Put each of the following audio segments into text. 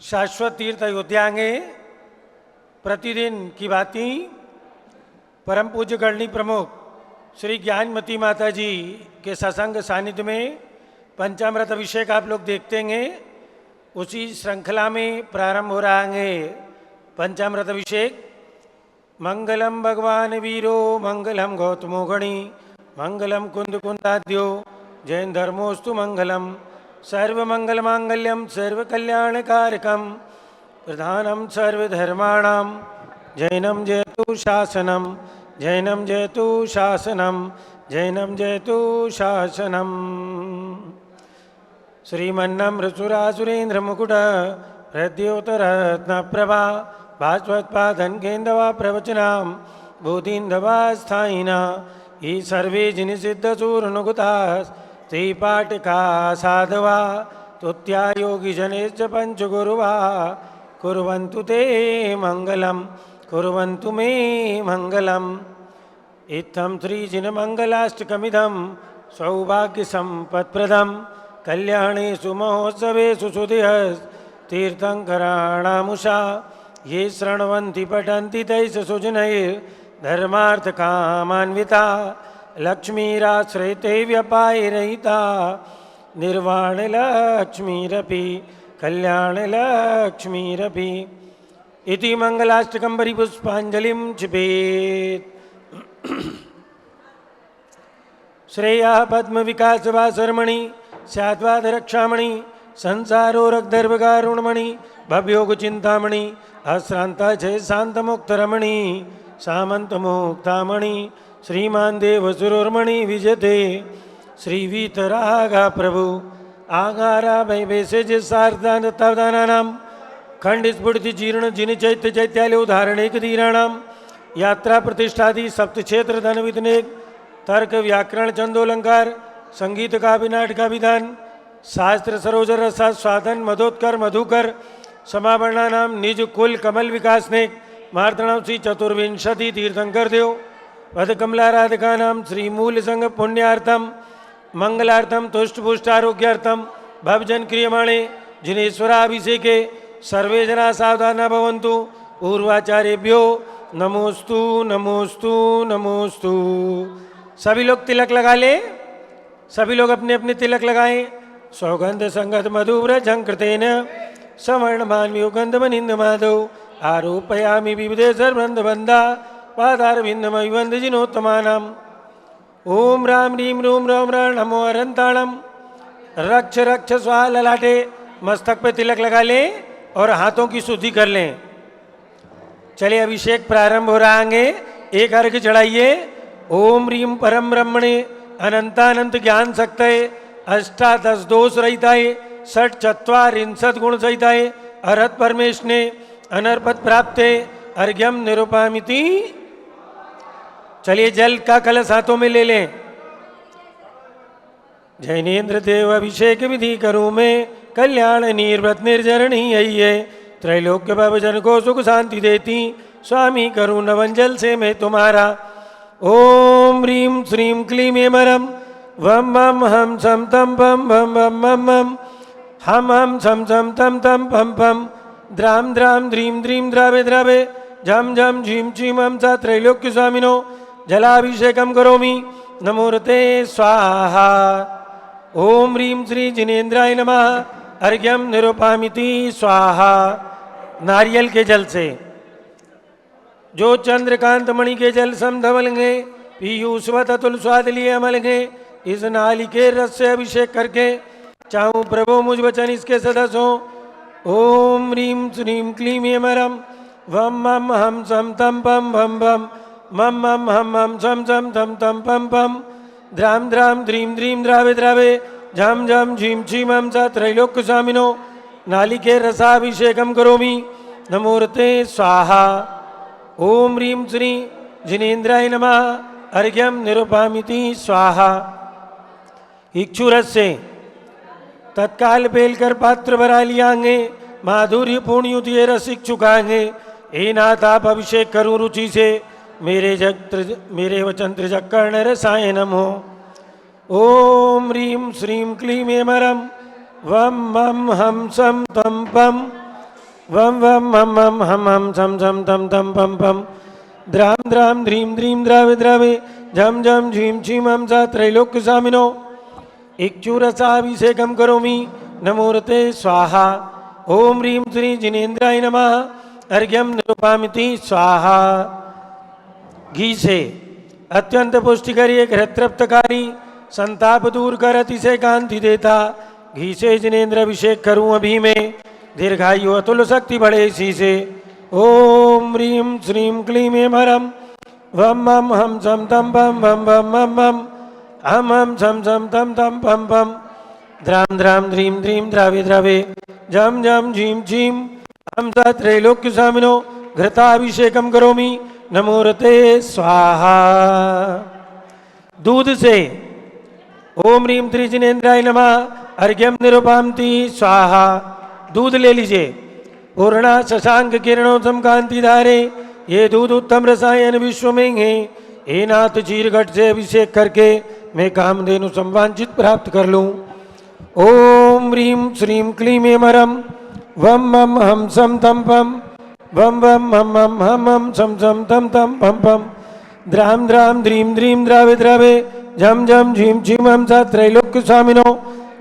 शाश्वत तीर्थ अयोध्यांगे प्रतिदिन की भांति परम पूज्य गणनी प्रमुख श्री ज्ञानमती माता जी के सत्संग सानिध्य में पंचामृत अभिषेक आप लोग देखते हैं। उसी श्रृंखला में प्रारंभ हो रहा है पंचामृत अभिषेक। मंगलम भगवान वीरो मंगलम गौतमो गणी मंगलम कुंद कुंदाद्यो जैन धर्मोस्तु मंगलम सर्वमंगल मांगल्यम सर्वकल्याणकारकम प्रधानम सर्वधर्माणां जैनम जयतु शासनम जैनम जयतु शासनम जैनम जयतु शासनम। श्रीमन्नम्रसुरासुरेन्द्र मुकुट हृद्योतरत्न प्रभा भास्वत्पादन केन्दवा प्रवचनां बोधिन्दवा स्थायिना ये सर्वे जिनिसिद्ध सूर्णुगुता श्रीपाटिका साधवा तुत्या योगी जनेश्च पंचगुरुवा कुर्वन्तु ते मंगलम कुर्वन्तु मे मंगलम। इत्थं श्रीजिनमङ्गलाष्टकमिदं सौभाग्यसम्पत्प्रदं कल्याणेषु महोत्सवेषु सुधियस्तीर्थङ्कराणामुषा ये शृण्वन्ति पठन्ति तैः सुजनैर्धर्मार्थकामान्विता लक्ष्मीराश्रयते व्यपायरहिता निर्वाणलक्ष्मीरपि कल्याणलक्ष्मीरपि। इति मंगलाष्टकं परिपुष्पाञ्जलिं क्षिपेत्। श्रेया पद्म विकास वासरमणि स्याद्वाद रक्षामणि संसारो रग्धर्वगारुणमणि भवयोग चिंतामणि अश्रांता जय शांत मुक्त रमणि सामंत मुक्तामणि श्रीमान देव सुरोर्मणि विजते श्री वीतरागा प्रभु आगारा वैवेशज सार्दानतावदानानाम खंड स्फुटति जीर्ण जिन चैत्य चैत्यालय उदाहरण एक धीराणाम यात्रा प्रतिष्ठादि सप्त क्षेत्र धन विधनेक तर्क व्याकरण चंदोलंकार संगीत का विनाट का विधान शास्त्र सरोजर रसा स्वादन मधोत्कर मधुकर समावरणा नाम निज कुल कमल विकास ने मार्तणाम श्री चतुर्विंशति तीर्थंकर देव पद कमलाराधिका नाम श्री मूल संघ पुण्यार्थम मंगलार्थम तुष्ट पुष्टारोग्यार्थम भवजन क्रियमाणे जिनेश्वराभिषेके सर्वे जना सावधाना भवन्तु पूर्वाचार्यभ्यो नमोस्तु नमोस्तु नमोस्तु। सभी लोग तिलक लगा ले, सभी लोग अपने अपने तिलक लगाएं। सौगंध संगत मधुव्र झंकृतेन सवर्ण मानवीय गंधमनिंद माधव आरोपयामि विविधे सर्वंध बंधा पादार विंदमय वंद जिनोत्तमानाम। ओम राम रीम रूम राम राम नमो अरंताणम। रक्ष रक्ष स्वाहा ललाटे मस्तक पे तिलक लगा लें और हाथों की शुद्धि कर लें। चलिए अभिषेक प्रारंभ हो रहा है। एक अर्घ्य चढ़ाइए। ओम रीम परम ब्रह्मणे अनंतानंत ज्ञान सक्तये अष्टादश दोष रहिताय षट चत्वारिंशत गुण सहिताय अरहत परमेशने अनर्पत प्राप्ते अर्घ्यम निरूपामिति। चलिए जल का कलश हाथों में ले लें। जैनेन्द्र देव अभिषेक विधि करूँ मैं कल्याण निर्व्रत निर्जरणी है त्रैलोक्य भवजन को सुख शांति देती स्वामी करूँ नवन जल से मैं तुम्हारा। ओम ह्रीं श्रीं क्लीं एमरम वम मम हम सम तम पम भम भम मम मम हम सम सम तम तम पम पम द्राम द्राम ध्रीं द्रीं द्रावे द्रावे झम झम झीं झीं हम सा त्रैलोक्य स्वामिनो जलाभिषेकम करोमि नमोरते स्वाहा। ओम ह्रीं श्री जिनेन्द्राय नमः अर्घ्यम निरूपामिति स्वाहा। नारियल के जल से जो चंद्रकांत मणि के जल समधवलेंगे पीयूषवत अतुल स्वाद लिए अमलेंगे इस नाली के रस से अभिषेक करके चाहूँ प्रभु मुझ वचन इसके सदस्य हो। ओम ह्रीं श्रीं क्लीं एमरम वम मम हम सम तम पम भम भम मम मम हम सम सम तम तम पम पम द्राम द्राम ध्रीं द्रीं द्रावे द्रावे झम झम झीं झीं हम सा त्रैलोक्य स्वामिनो नालिके रसाभिषेकम करोमि नमोरते स्वाहा। ओम ह्रीं श्री जिनेन्द्राय नमः अर्घ्यम निरूपामिति स्वाहा। इक्षुरस से तत्काल बेलकर पात्र भरा लियांगे माधुर्य पूर्ण युतिये रस इच्छुकांगे हे नाथ आप अभिषेक करूँ रुचि से मेरे वचन त्रिजकर्ण रसाय नमो। ओम ह्रीं श्रीं क्लीं एमरम वम मम हम सम तम पम वम वम मम मम हम हम छम छम तम तम पम पम द्राम द्राम ध्रीम ध्रीम द्रावे द्रावे झम झम झीम झीम हम सा त्रैलोक्य सामिनो इक्षुरसाभिषेकम करोमि नमोरते स्वाहा ओम ह्रीं श्री जिनेन्द्राय नमः अर्घ्यम निरूपामिति स्वाहा। घी से अत्यंत पुष्टिकारी एक हृतृप्तकारी संताप दूर कर अतिशय कांति देता घी से जिनेन्द्र अभिषेक करूं अभी मैं दीर्घायु अतुल शक्ति बढ़े इसी से। ओम ह्रीं श्रीं क्लीं ऐं हरम वम मम हम सम तम पम वम वम मम मम हम हम सम सम तम तम पम पम द्राम द्राम ध्रीं ध्रीं द्रावे द्रावे झम झम झीम झीम हम सा त्रैलोक्य सामिनो घृताभिषेकम करोमि नमोरते स्वाहा। दूध से ओम ह्रीं त्रिजिनेन्द्राय नमः अर्घ्यम निरूपामिति स्वाहा। दूध ले लीजिए। पूर्णा शशांक किरणोत्तम कांति धारे ये दूध उत्तम रसायन विश्व में है। हे नाथ चीरघट से अभिषेक करके मैं कामधेनु संवांचित प्राप्त कर लूं। ओम ह्रीं श्रीं क्लीं ऐं हरम वम मम हम सम तम पम वम वम मम मम हम हम सम सम तम तम पम पम द्राम द्राम ध्रीं ध्रीं द्रावे द्रावे झम झम झीम झीम हम सा त्रैलोक्य स्वामिनो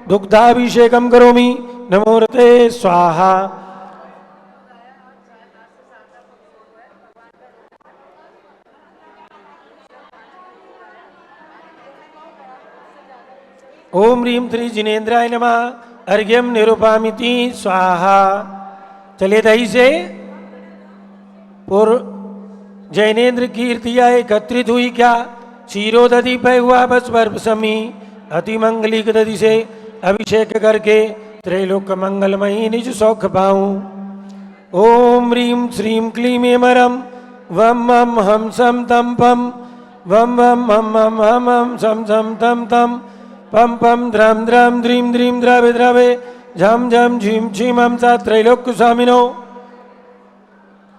दुग्धाभिषेकम करोमि नमोरते स्वाहा। ओम ह्रीं श्री जिनेन्द्राय नमः अर्घ्यम निरूपामिति स्वाहा। चलिए दही से जैनेन्द्र कीर्तिया एकत्रित हुई क्या क्षीरोदधि पे हुआ बस वर्प समी अति मंगलिक दधि से अभिषेक करके त्रैलोक मंगलमयी निज सौख पाऊं। ओम ह्रीं श्रीं क्लीं ऐं हरम वम मम हम सम तम पम वम वम मम मम हम हम सम सम तम तम पम पम द्राम द्राम ध्रीं ध्रीं द्रावे द्रावे झम झम झीम झीम हम सा त्रैलोक्य स्वामिनो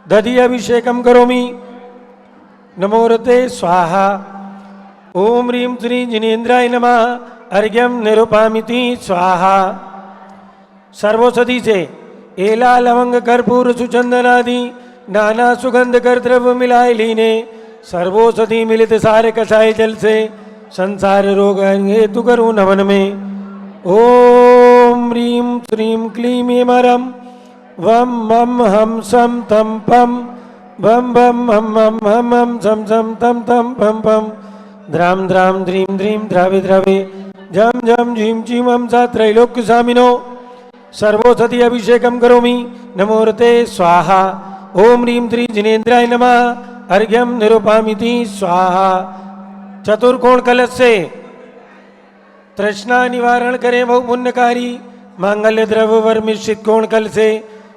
दधि अभिषेकम करोमि नमोरते स्वाहा। ओम ह्रीं श्री जिनेन्द्राय नमः अर्घ्यम निरूपामिति स्वाहा। सर्वौषधि से एला लवंग कर्पूर सुचंदनादि नाना सुगंध कर द्रव्य मिलाए लीने सर्वौषधि मिलित सारे कषाय जल से संसार रोग हेतु करूं नमन में। ओम ह्रीं श्रीं क्लीं ऐं हरम वम मम हम सम तम पम वम वम मम मम हम हम सम सम तम तम पम पम द्राम द्राम ध्रीं ध्रीं द्रावे द्रावे झम झम झीम झीम हम सा त्रैलोक्य स्वामिनो सर्वौषधि अभिषेकम करोमि नमोरते स्वाहा। ओम ह्रीं श्री जिनेन्द्राय नमः अर्घ्यम निरूपामिति स्वाहा। चतुर्कोण कलश से तृष्णा निवारण करें बहु पुण्यकारी मांगल्य द्रव्य वर मिश्रित कोण कल से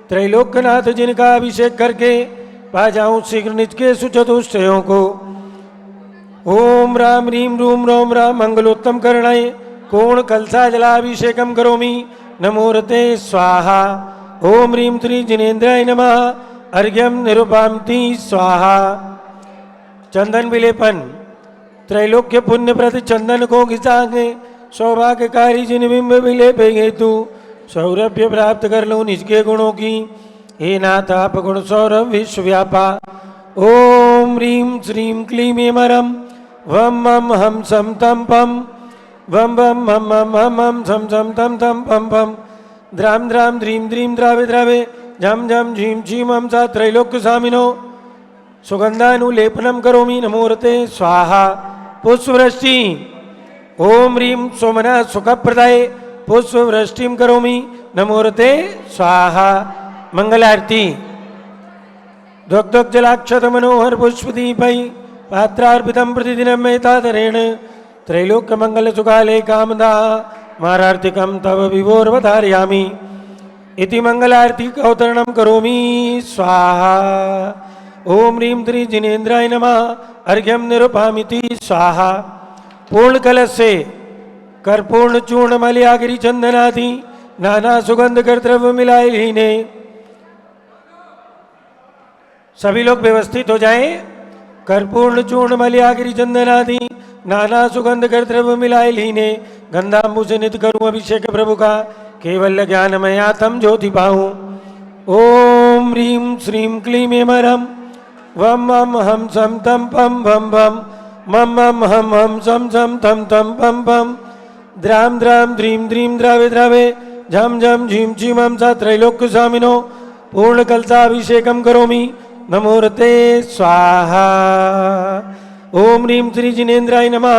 त्रैलोक्यनाथ जिनका अभिषेक करके पा जाऊं शीघ्र निज के सुचतुष्टयों को। ओम राम ह्रीं रूम रोम राम मंगलोत्तम करणाय कोण कलसा जलाभिषेकम करोमि नमोरते स्वाहा। ओम ह्रीं श्री जिनेन्द्राय नमः अर्घ्यम निरूपामिति स्वाहा। चंदन विलेपन त्रैलोक्य पुण्य प्रद चंदन को घिसांगे सौभाग्यकारी जिन बिंब विलेपे हेतु सौरभ्य प्राप्त कर लूं निज के गुणों की। हे नाथ आप गुण सौरभ विश्वव्यापा। ओम ह्रीं श्रीं क्लीं ऐं हरम वम मम हम सम तम पम वम वम मम मम हम हम सम सम तम तम पम पम द्राम द्राम ध्रीं ध्रीं द्रावे द्रावे झम झम झीम झीम हम सा त्रैलोक्य स्वामिनो सुगंधानुलेपनम करोमि नमोरते स्वाहा। पुष्पवृष्टि ओम ह्रीं सोमनाथ सुखप्रदाय पुष्पवृष्टिम करोमि नमोरते स्वाहा। मंगल आरती द्वक् जलाक्षत मनोहर पुष्पदीपै पात्रार्पितं प्रतिदिनं मेतादरेण त्रैलोक्य मंगल सुखाले कामदा मारार्तिकं तव विभोर्वधारयामि इति मंगलारती अवतरणं करोमि स्वाहा। ओम ह्रीं श्री जिनेन्द्राय नमः अर्घ्यम निरूपामिति स्वाहा। पूर्ण कलश से कर्पूर्ण चूर्ण मलयागिरी चंदनादि नाना सुगंध कर द्रव्य मिलाए लीने। सभी लोग व्यवस्थित हो जाएं। कर्पूर्ण चूर्ण मलयागिरी चंदनादि नाना सुगंध कर द्रव्य मिलाए लीने गंधांबु से नित करूं अभिषेक प्रभु का केवल ज्ञानमयातम ज्योति पाऊं। ओम ओम ह्रीं श्रीं क्लीं ऐमरं वम वम हम सम तम पम भम भम मम मम हम सम सम तम तम पम पम द्राम द्राम द्रीं द्रीं द्रावे द्रावे झम झम झीम झीमं सा त्रैलोक्य स्वामिनो पूर्ण कलशाभिषेकम करोमि नमोरते स्वाहा। ओम ह्रीं श्री जिनेन्द्राय नमः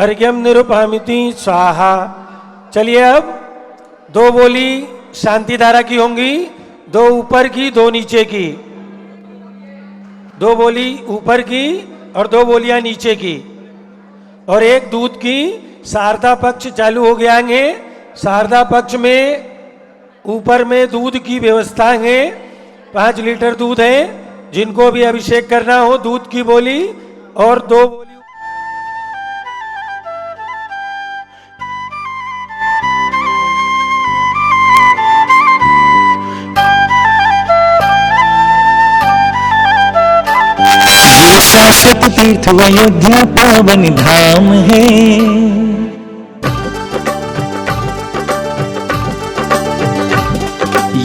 अर्घ्यम निरुपामिति स्वाहा। चलिए अब दो बोली शांति धारा की होंगी, दो ऊपर की दो नीचे की, दो बोली ऊपर की और दो बोलियां नीचे की, और एक दूध की। शारदा पक्ष चालू हो गया है। शारदा पक्ष में ऊपर में दूध की व्यवस्था है, 5 लीटर दूध है। जिनको भी अभिषेक करना हो दूध की बोली और दो बोली। ये शाश्वत तीर्थ अयोध्या पावन धाम है।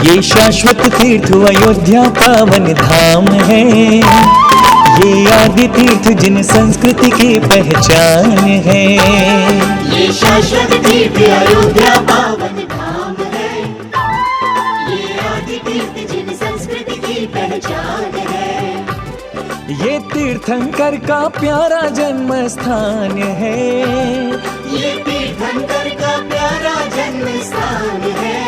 ये शाश्वत तीर्थ अयोध्या पावन धाम है। ये आदि तीर्थ जिन संस्कृति की पहचान है। ये शाश्वत तीर्थ अयोध्या पावन धाम है। ये आदि तीर्थ जिन संस्कृति की पहचान है। ये तीर्थंकर का प्यारा जन्म स्थान है। ये तीर्थंकर का प्यारा जन्म स्थान है।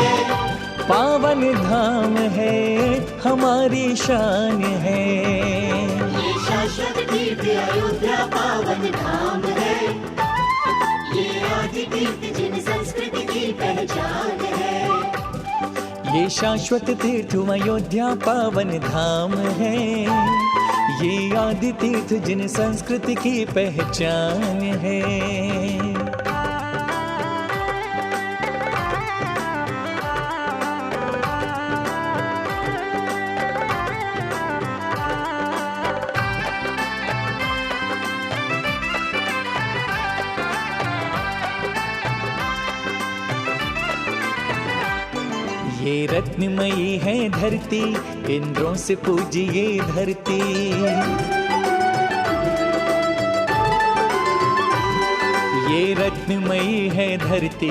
पावन धाम है, हमारी शान है। ये शाश्वत तीर्थ अयोध्या पावन धाम है। ये आदि तीर्थ जिन संस्कृति की पहचान है। ये शाश्वत तीर्थ अयोध्या पावन धाम है। ये आदि तीर्थ जिन संस्कृति की पहचान है। ये रत्नमयी है धरती, इंद्रों से पूजिए धरती। ये रत्नमयी है धरती,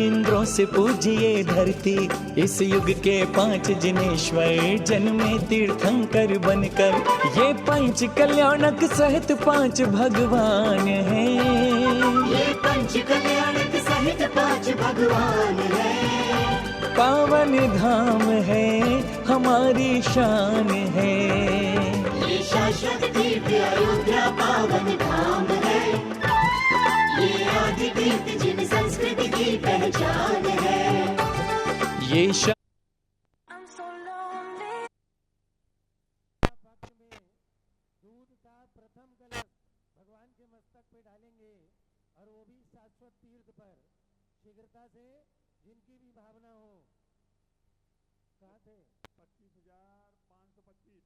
इंद्रों से पूजिए धरती। इस युग के 5 जिनेश्वर जन्मे तीर्थंकर बनकर। ये पंच कल्याणक सहित 5 भगवान हैं। ये पंच कल्याणक सहित 5 भगवान है। पावन धाम है, हमारी शान है। ये शाश्वत तीर्थ अयोध्या पावन धाम है। ये आदि तीर्थ जिन संस्कृति की पहचान है। ये दूध का प्रथम कलश भगवान के मस्तक पे डालेंगे, और वो भी शाश्वत तीर्थ पर शीघ्रता से, जिनकी भी भावना हो। कहाँ थे? 25,525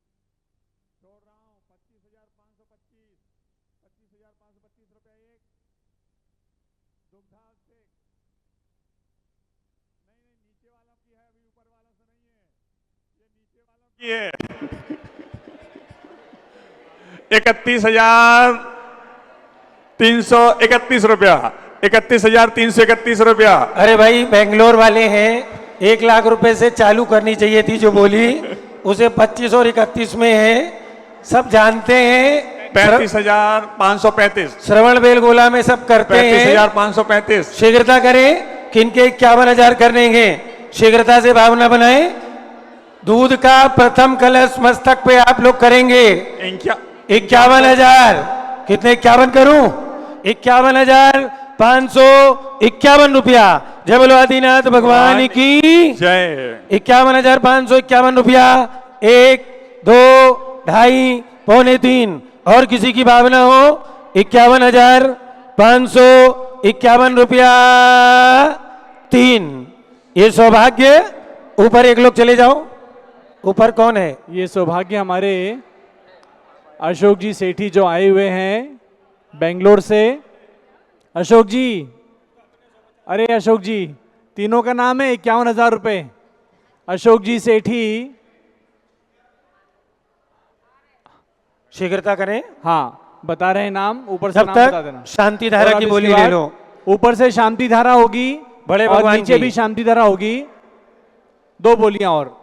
छोड़ रहा हूँ। 25,525 25,525 रुपया एक दुग्धाभिषेक। नहीं, नीचे वालों की है, अभी ऊपर वालों से नहीं है। ये नीचे वालों की है। 31,331 रुपया। 31,331 रुपया। अरे भाई बेंगलोर वाले हैं, 1 लाख रुपए से चालू करनी चाहिए थी जो बोली, उसे 25 और 31 में है। सब जानते हैं। 35,535। श्रवण बेलगोला में सब करते हैं। 35,535। शीघ्रता करें। किनके 51,000 करने हैं, शीघ्रता से भावना बनाएं। दूध का प्रथम कलश मस्तक पे आप लोग करेंगे। 51,000। कितने 51 करूं? 51,551 रुपया। जय बोलो आदिनाथ भगवान की जय। 51,551 रुपया। 1 2 2.5 पौने 3। और किसी की भावना हो? 51,551 रुपया 3। ये सौभाग्य। ऊपर एक लोग चले जाओ। ऊपर कौन है? ये सौभाग्य हमारे अशोक जी सेठी जो आए हुए हैं बेंगलोर से। अशोक जी, अरे अशोक जी, तीनों का नाम है 51,000 रुपये। अशोक जी सेठी शीघ्रता करें। हाँ, बता रहे हैं नाम, ऊपर से जब नाम बता देना। तक शांति धारा और अब की इसके बोली ले बाद लो। ऊपर से शांति धारा होगी, बड़े और भगवान नीचे की। भी शांति धारा होगी। 2 बोलियां और।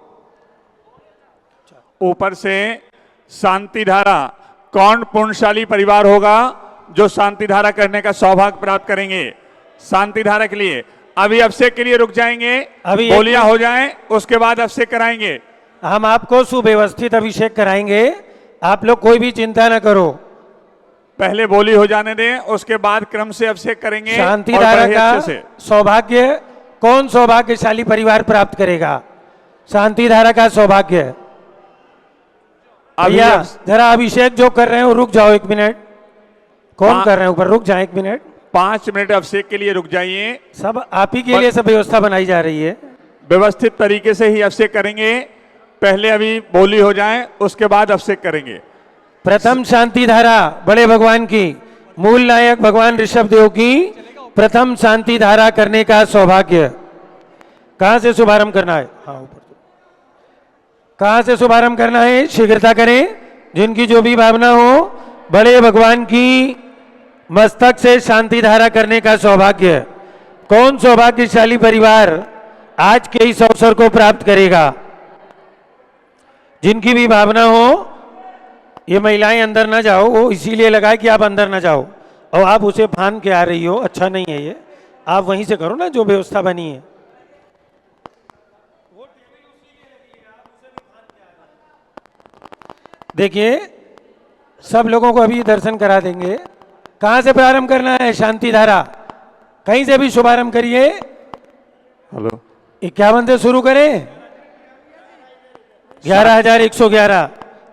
ऊपर से शांति धारा, कौन पुण्यशाली परिवार होगा जो शांति धारा करने का सौभाग्य प्राप्त करेंगे? शांति धारा के लिए अभी अभिषेक के लिए रुक जाएंगे, अभी बोलियां हो जाएं, उसके बाद अभिषेक कराएंगे। हम आपको सुव्यवस्थित अभिषेक कराएंगे, आप लोग कोई भी चिंता न करो। पहले बोली हो जाने दें, उसके बाद क्रम से अभिषेक करेंगे। शांति और धारा बड़े का अच्छे से। सौभाग्य कौन सौभाग्यशाली परिवार प्राप्त करेगा? शांति धारा का सौभाग्य। अभी भैया अब जरा अभिषेक जो कर रहे हो रुक जाओ 1 मिनट। कौन हाँ। कर रहे हैं ऊपर? रुक जाए 1 मिनट। 5 मिनट अभिषेक के लिए रुक जाइए। सब आप ही के लिए सब व्यवस्था बनाई जा रही है। व्यवस्थित तरीके से ही अभिषेक करेंगे। पहले अभी बोली हो जाए, उसके बाद अभिषेक करेंगे। प्रथम शांति धारा बड़े भगवान की, मूल नायक भगवान ऋषभ देव की प्रथम शांति धारा करने का सौभाग्य। कहां से शुभारंभ करना है? हाँ ऊपर। कहां से शुभारंभ करना है? शीघ्रता करें। जिनकी जो भी भावना हो, बड़े भगवान की मस्तक से शांति धारा करने का सौभाग्य। कौन सौभाग्यशाली परिवार आज के इस अवसर को प्राप्त करेगा? जिनकी भी भावना हो, ये महिलाएं अंदर ना जाओ, वो इसीलिए लगा है कि आप अंदर ना जाओ, और आप उसे फान के आ रही हो, अच्छा नहीं है ये। आप वहीं से करो ना जो व्यवस्था बनी है। देखिए सब लोगों को अभी दर्शन करा देंगे। कहां से प्रारंभ करना है? शांति धारा कहीं से भी शुभारंभ करिए। हेलो, 51 से शुरू करें। 11,111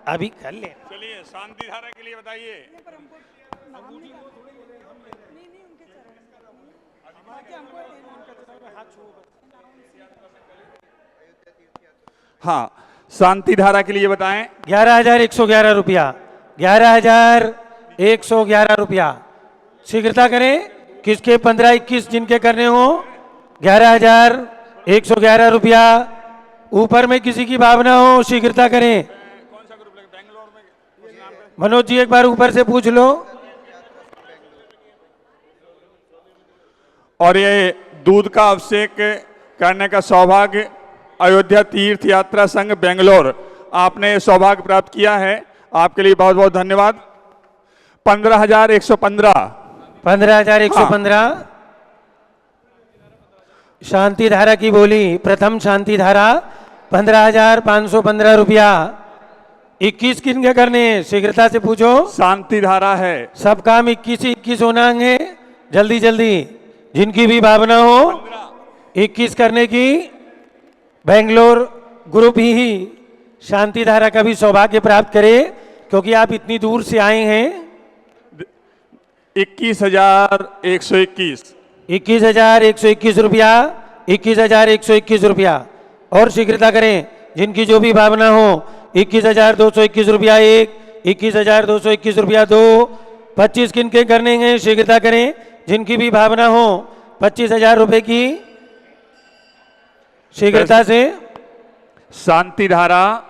अभी कर ले। चलिए शांति धारा के लिए बताइए। हाँ, शांति धारा के लिए बताएं। 11,111 रुपया। 11,111 रुपया। शीघ्रता करें। किसके 15-21 जिनके करने हो, 11,111 रुपया। ऊपर में किसी की भावना हो, शीघ्रता करें। मनोज जी एक बार ऊपर से पूछ लो। और ये दूध का अभिषेक करने का सौभाग्य अयोध्या तीर्थ यात्रा संघ बेंगलोर, आपने ये सौभाग्य प्राप्त किया है, आपके लिए बहुत बहुत धन्यवाद। 15,115। 15,115। शांति धारा की बोली, प्रथम शांति धारा 15,515 रुपया। 21 किन के करने हैं? शीघ्रता से पूछो। शांति धारा है। सब काम 21 होना है, जल्दी जल्दी। जिनकी भी भावना हो 21 करने की, बेंगलोर ग्रुप ही शांति धारा का भी सौभाग्य प्राप्त करे, क्योंकि आप इतनी दूर से आए हैं। 21,121। 21,121 रुपया। 21,121 रुपया। और शीघ्रता करें। जिनकी जो भी भावना हो, 21,221 रुपया 1, 21,221 रुपया 2। 25 किन के करने हैं? शीघ्रता करें। जिनकी भी भावना हो 25,000 रुपए की, शीघ्रता से। शांति धारा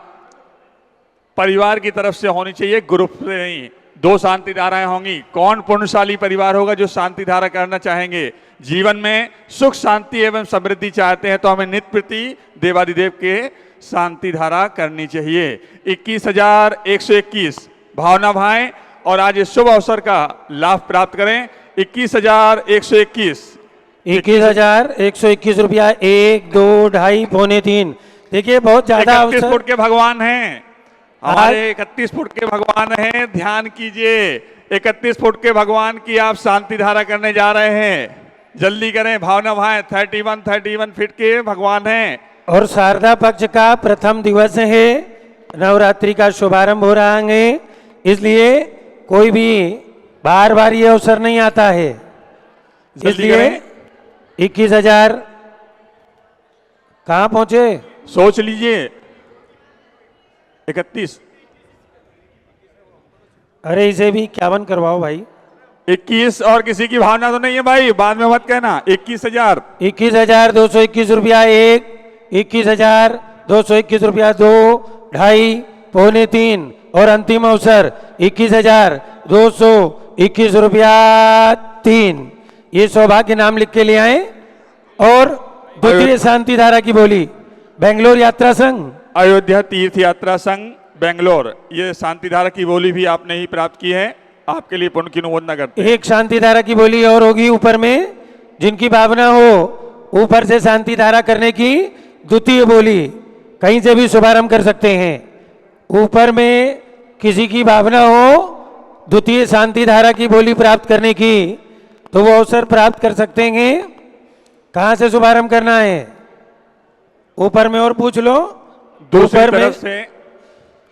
परिवार की तरफ से होनी चाहिए, ग्रुप से नहीं। 2 शांति धाराएं होंगी। कौन पुण्यशाली परिवार होगा जो शांति धारा करना चाहेंगे? जीवन में सुख शांति एवं समृद्धि चाहते हैं तो हमें नित्य प्रति देवादिदेव के शांति धारा करनी चाहिए। 21,121 भावना भाएं और आज इस शुभ अवसर का लाभ प्राप्त करें। 21,121। 21,121 रुपया 1, 2, 2.5, पौने 3। देखिए बहुत ज्यादा 31 अवसर। फुट के भगवान हैं हमारे। 31 फुट के भगवान हैं, ध्यान कीजिए। 31 फुट के भगवान की आप शांति धारा करने जा रहे हैं, जल्दी करें। भावना भाई 31 फीट के भगवान हैं। और शारदा पक्ष का प्रथम दिवस है, नवरात्रि का शुभारंभ हो रहा है, इसलिए कोई भी बार बार ये अवसर नहीं आता है। जल्दी इसलिए करें। 21,000 कहाँ पहुंचे? सोच लीजिए। 31। अरे इसे भी 51 करवाओ भाई। 21 और किसी की भावना तो नहीं है भाई, बाद में मत कहना। 21,000। 21,221 रुपया 1, 21,221 रुपया 2, 2.5, पौने 3। और अंतिम अवसर 21,221 रुपया 3। ये सौभाग्य नाम लिख के ले आए। और द्वितीय शांति धारा की बोली बेंगलोर यात्रा संघ, अयोध्या तीर्थ यात्रा संघ बेंगलोर, ये शांति धारा की बोली भी आपने ही प्राप्त की है, आपके लिए पुण्य की अनुमोदना करते हैं। एक शांति धारा की बोली और होगी ऊपर में। जिनकी भावना हो ऊपर से शांति धारा करने की द्वितीय बोली कहीं से भी शुभारंभ कर सकते हैं। ऊपर में किसी की भावना हो द्वितीय शांति धारा की बोली प्राप्त करने की तो वो अवसर प्राप्त कर सकते हैं। कहाँ से शुभारंभ करना है? ऊपर में और पूछ लो।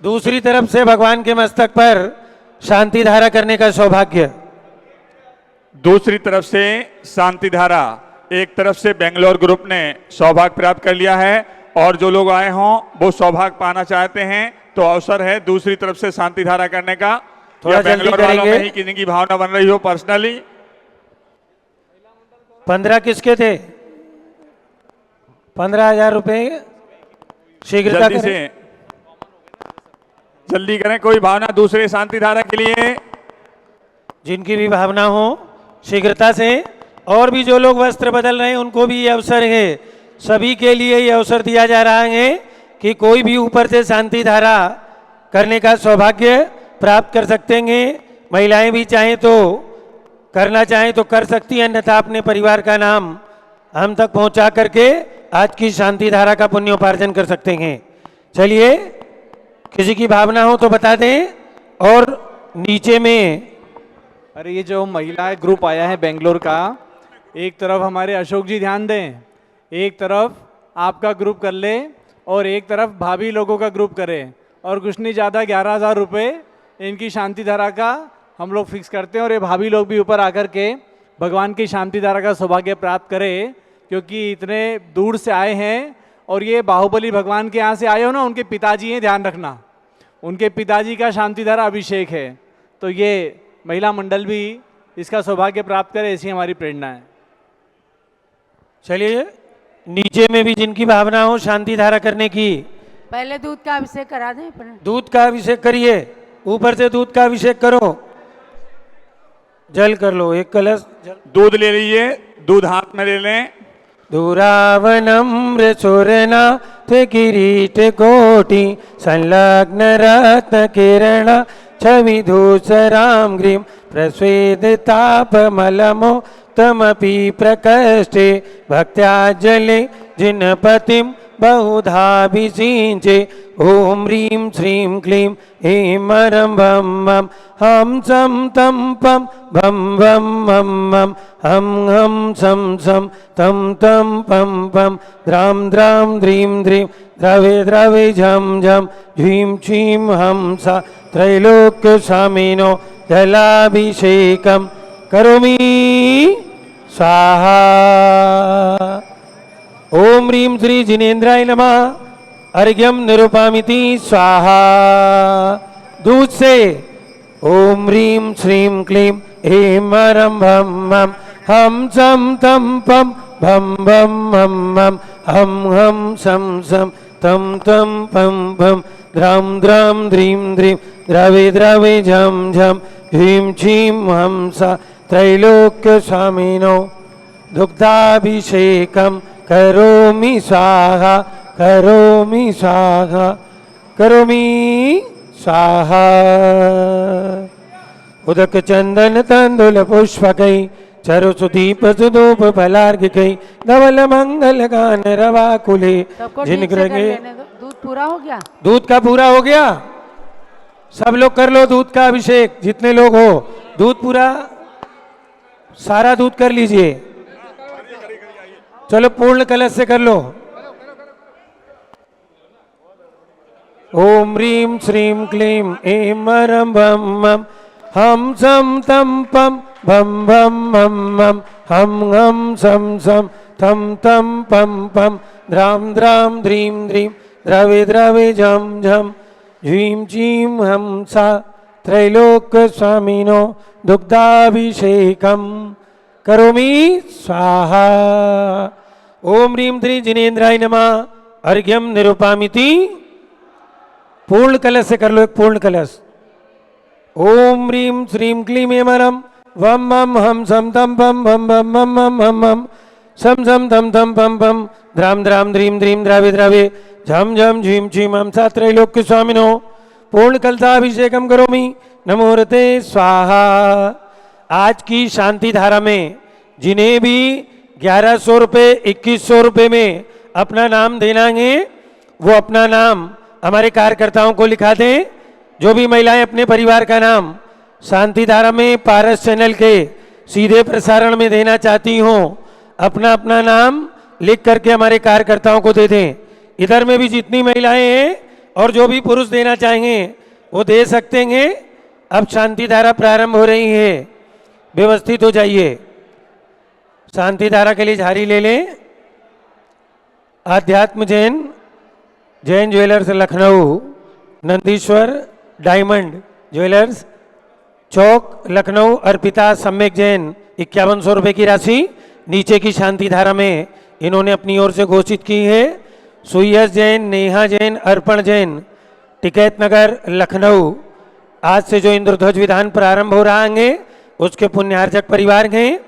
दूसरी तरफ से भगवान के मस्तक पर शांति धारा करने का सौभाग्य। दूसरी तरफ से शांति धारा, एक तरफ से बेंगलोर ग्रुप ने सौभाग्य प्राप्त कर लिया है और जो लोग आए हों वो सौभाग्य पाना चाहते हैं तो अवसर है दूसरी तरफ से शांति धारा करने का। थोड़ा जल्दी बेंगलोर वालों में करेंगे। ही किसी की भावना बन रही हो पर्सनली। 15 किसके थे? 15,000 रुपए शीघ्रता जल्दी करें। से जल्दी करें, कोई भावना दूसरे शांति धारा के लिए। जिनकी भी भावना हो शीघ्रता से। और भी जो लोग वस्त्र बदल रहे हैं उनको भी ये अवसर है। सभी के लिए ये अवसर दिया जा रहा है कि कोई भी ऊपर से शांति धारा करने का सौभाग्य प्राप्त कर सकते हैं। महिलाएं भी चाहें तो करना चाहें तो कर सकती हैं, अन्यथा अपने परिवार का नाम हम तक पहुंचा करके आज की शांति धारा का पुण्योपार्जन कर सकते हैं। चलिए, किसी की भावना हो तो बता दें। और नीचे में अरे ये जो महिला ग्रुप आया है बेंगलोर का, एक तरफ हमारे अशोक जी ध्यान दें, एक तरफ आपका ग्रुप कर ले और एक तरफ भाभी लोगों का ग्रुप करें। और कुछ नहीं ज़्यादा 11,000 रुपये इनकी शांति धारा का हम लोग फिक्स करते हैं। और ये भाभी लोग भी ऊपर आकर के भगवान की शांति धारा का सौभाग्य प्राप्त करें, क्योंकि इतने दूर से आए हैं। और ये बाहुबली भगवान के यहाँ से आए हो ना, उनके पिताजी हैं, ध्यान रखना, उनके पिताजी का शांति धारा अभिषेक है। तो ये महिला मंडल भी इसका सौभाग्य प्राप्त करे, ऐसी हमारी प्रेरणा है। चलिए, नीचे में भी जिनकी भावना हो शांति धारा करने की, पहले दूध का अभिषेक करा दें अपने। दूध का अभिषेक करिए। ऊपर से दूध का अभिषेक करो। जल कर लो, एक कलश जल। दूध ले लीजिए, दूध हाथ में ले लें। दूरावनम्र सुरनाथ किरीट कोटि संलग्न रत्न किरण छवि धूसराम ग्रीम प्रस्वेद तापमलमो तमपि प्रकष्टे भक्त्या जले जिनपतिम बहुधाभिषिञ्चे ओम ह्रीं श्रीं क्लीं ऐं मरं भं मं हं सं तं पं भं भं मं मं हं हं सं सं तं तं पं पं द्रां द्रां द्रीं द्रीं द्रवे द्रवे झं झं झीं छीं हं सा त्रैलोक्यस्वामिनो जलाभिषेकं करोमि स्वाहा। ओम ह्रीं श्री जिनेन्द्राय नमः। अर्घ्यम निरूपामिति स्वाहा। दूध से ओम ह्रीं श्रीं क्लीं ऐं मरं भं मं हं सं तं पं भं भं मं मं हं हं सं सं तं तं पं पं द्रां द्रां द्रीं द्रीं द्रवे द्रवे झं झं ह्रीं छीं हं सा त्रैलोक्यस्वामिनो दुग्धाभिषेकं करोमि स्वाहा करोमि स्वाहा करोमि स्वाहा। उदक चंदन तंदुल पुष्पकै चरु सुदीप सुधूप फलार्घ्यकै धवल मंगल गान रवाकुले सबको ठीक जिन से कर ग्रहे। लेने दो। दूध पूरा हो गया? दूध का पूरा हो गया। सब लोग कर लो दूध का अभिषेक, जितने लोग हो। दूध पूरा, सारा दूध कर लीजिए। चलो पूर्ण कलश से कर लो। ओम ह्रीं श्रीं क्लीं ऐं मरं भं मं हं सं तं पं भं भं मं मं हं हं सं सं तं तं पं पं द्रां द्रां द्रीं द्रीं द्रवे द्रवे झं झं झीं छीं हं सा त्रैलोक्यस्वामिनो दुग्धाभिषेकं करोमि स्वाहा। ओम ह्रीं श्री जिनेन्द्राय नमः। अर्घ्यम निरूपामिति पूर्ण कलश से कर लो, एक पूर्ण कलश। ओम ह्रीं श्रीं क्लीं ऐं मरम वम मम हम सम तम पम भम भम मम मम हम हम सम सम तम तम पम पम द्राम द्राम द्रीम द्रीम द्रावे द्रावे झम झम झीम झीम हम सा त्रैलोक्य स्वामिनो पूर्ण कलशाभिषेकम करोमि नमोरते स्वाहा। आज की शांति धारा में जिन्हें भी 1100 रुपये 2100 रुपये में अपना नाम देना है वो अपना नाम हमारे कार्यकर्ताओं को लिखा दें। जो भी महिलाएं अपने परिवार का नाम शांति धारा में पारस चैनल के सीधे प्रसारण में देना चाहती हों, अपना अपना नाम लिख करके हमारे कार्यकर्ताओं को दे दें। इधर में भी जितनी महिलाएं हैं और जो भी पुरुष देना चाहेंगे वो दे सकते हैं। अब शांति धारा प्रारंभ हो रही है, व्यवस्थित हो जाइए। शांति धारा के लिए झारी ले लें। Adhyatm Jain, Jain jewellers Lucknow, Nandishwar diamond jewellers Chowk Lucknow, Arpita Samyak Jain 5100 रुपये की राशि नीचे की शांति धारा में इन्होंने अपनी ओर से घोषित की है। सुयस जैन, नेहा जैन, अर्पण जैन, टिकैत नगर लखनऊ। आज से जो इंद्रध्वज विधान प्रारंभ हो रहा है उसके पुण्यार्जक परिवार हैं।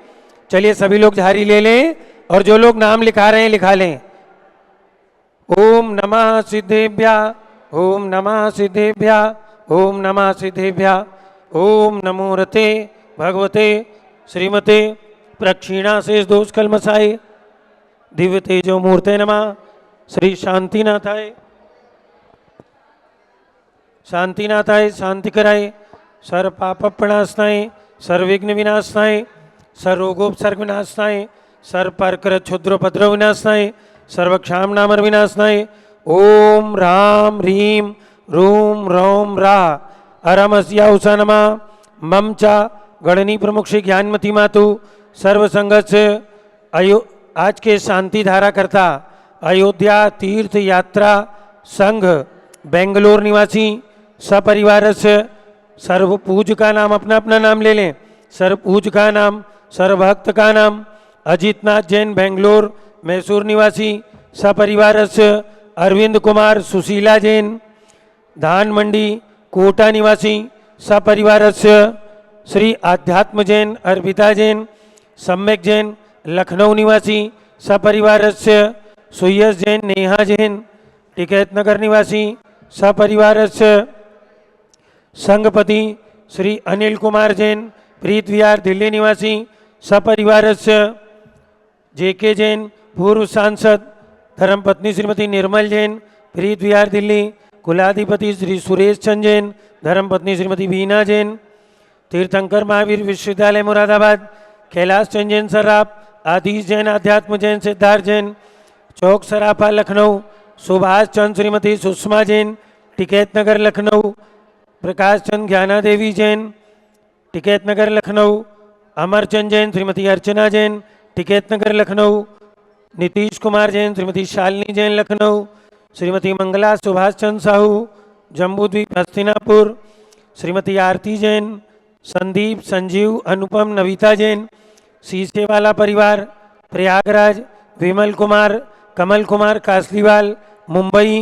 चलिए सभी लोग झारी ले लें और जो लोग नाम लिखा रहे हैं लिखा लें। ओम नमः सिद्धेभ्या, ओम नमः सिद्धेभ्या, ओम नमः सिद्धेभ्या, ओम नमोरते भगवते श्रीमते प्रक्षीणा शेष दोष कलमसाय दिव्य तेजो मूर्ते नमः। श्री शांतिनाथाय, शांतिनाथाय शांति कराए, सर्व पाप प्रणाशनाय, सर्वविघ्न विनाशनाय, सर्वरोगोपसर्ग विनाशनाय, सर्व परकर क्षुद्रोपद्रव विनाशनाय, सर्वक्षाम नामर विनाशनाय। ओम राम ह्रीं रूम रौम रा अरमस्या उषा नमः। मम चा गणनी प्रमुख श्री ज्ञानमती मातु सर्व संघर्ष आज के शांति धारा करता अयोध्या तीर्थ यात्रा संघ बेंगलोर निवासी सपरिवार से सर्व पूज का नाम अपना अपना नाम ले लें। सर्व पूज का नाम, सर्वभक्त का नाम अजीतनाथ जैन बेंगलोर मैसूर निवासी सपरिवार से अरविंद कुमार सुशीला जैन धान मंडी कोटा निवासी सपरिवार से श्री आध्यात्म जैन अर्पिता जैन सम्यक जैन लखनऊ निवासी सपरिवार से सुयस जैन नेहा जैन टिकैत नगर निवासी सपरिवार से संघपति श्री अनिल कुमार जैन प्रीत विहार दिल्ली निवासी सपरिवार से जेके जैन पूर्व सांसद धर्मपत्नी श्रीमती निर्मल जैन प्रीत विहार दिल्ली कुलाधिपति श्री सुरेश चंद जैन धर्मपत्नी श्रीमती बीना जैन तीर्थंकर महावीर विश्वविद्यालय मुरादाबाद कैलाश चंद जैन सराफ आदिश जैन आध्यात्म जैन सिद्धार्थ जैन चौक सराफा लखनऊ सुभाष चंद श्रीमती सुषमा जैन टिकैत नगर लखनऊ प्रकाश चंद ज्ञाना देवी जैन टिकैत नगर लखनऊ अमरचंद जैन श्रीमती अर्चना जैन टिकैत नगर लखनऊ नीतीश कुमार जैन श्रीमती शालिनी जैन लखनऊ श्रीमती मंगला सुभाष चंद साहू जम्बूद्वीप हस्तिनापुर श्रीमती आरती जैन संदीप संजीव अनुपम नविता जैन सीसेवाला परिवार प्रयागराज विमल कुमार कमल कुमार कासलीवाल मुंबई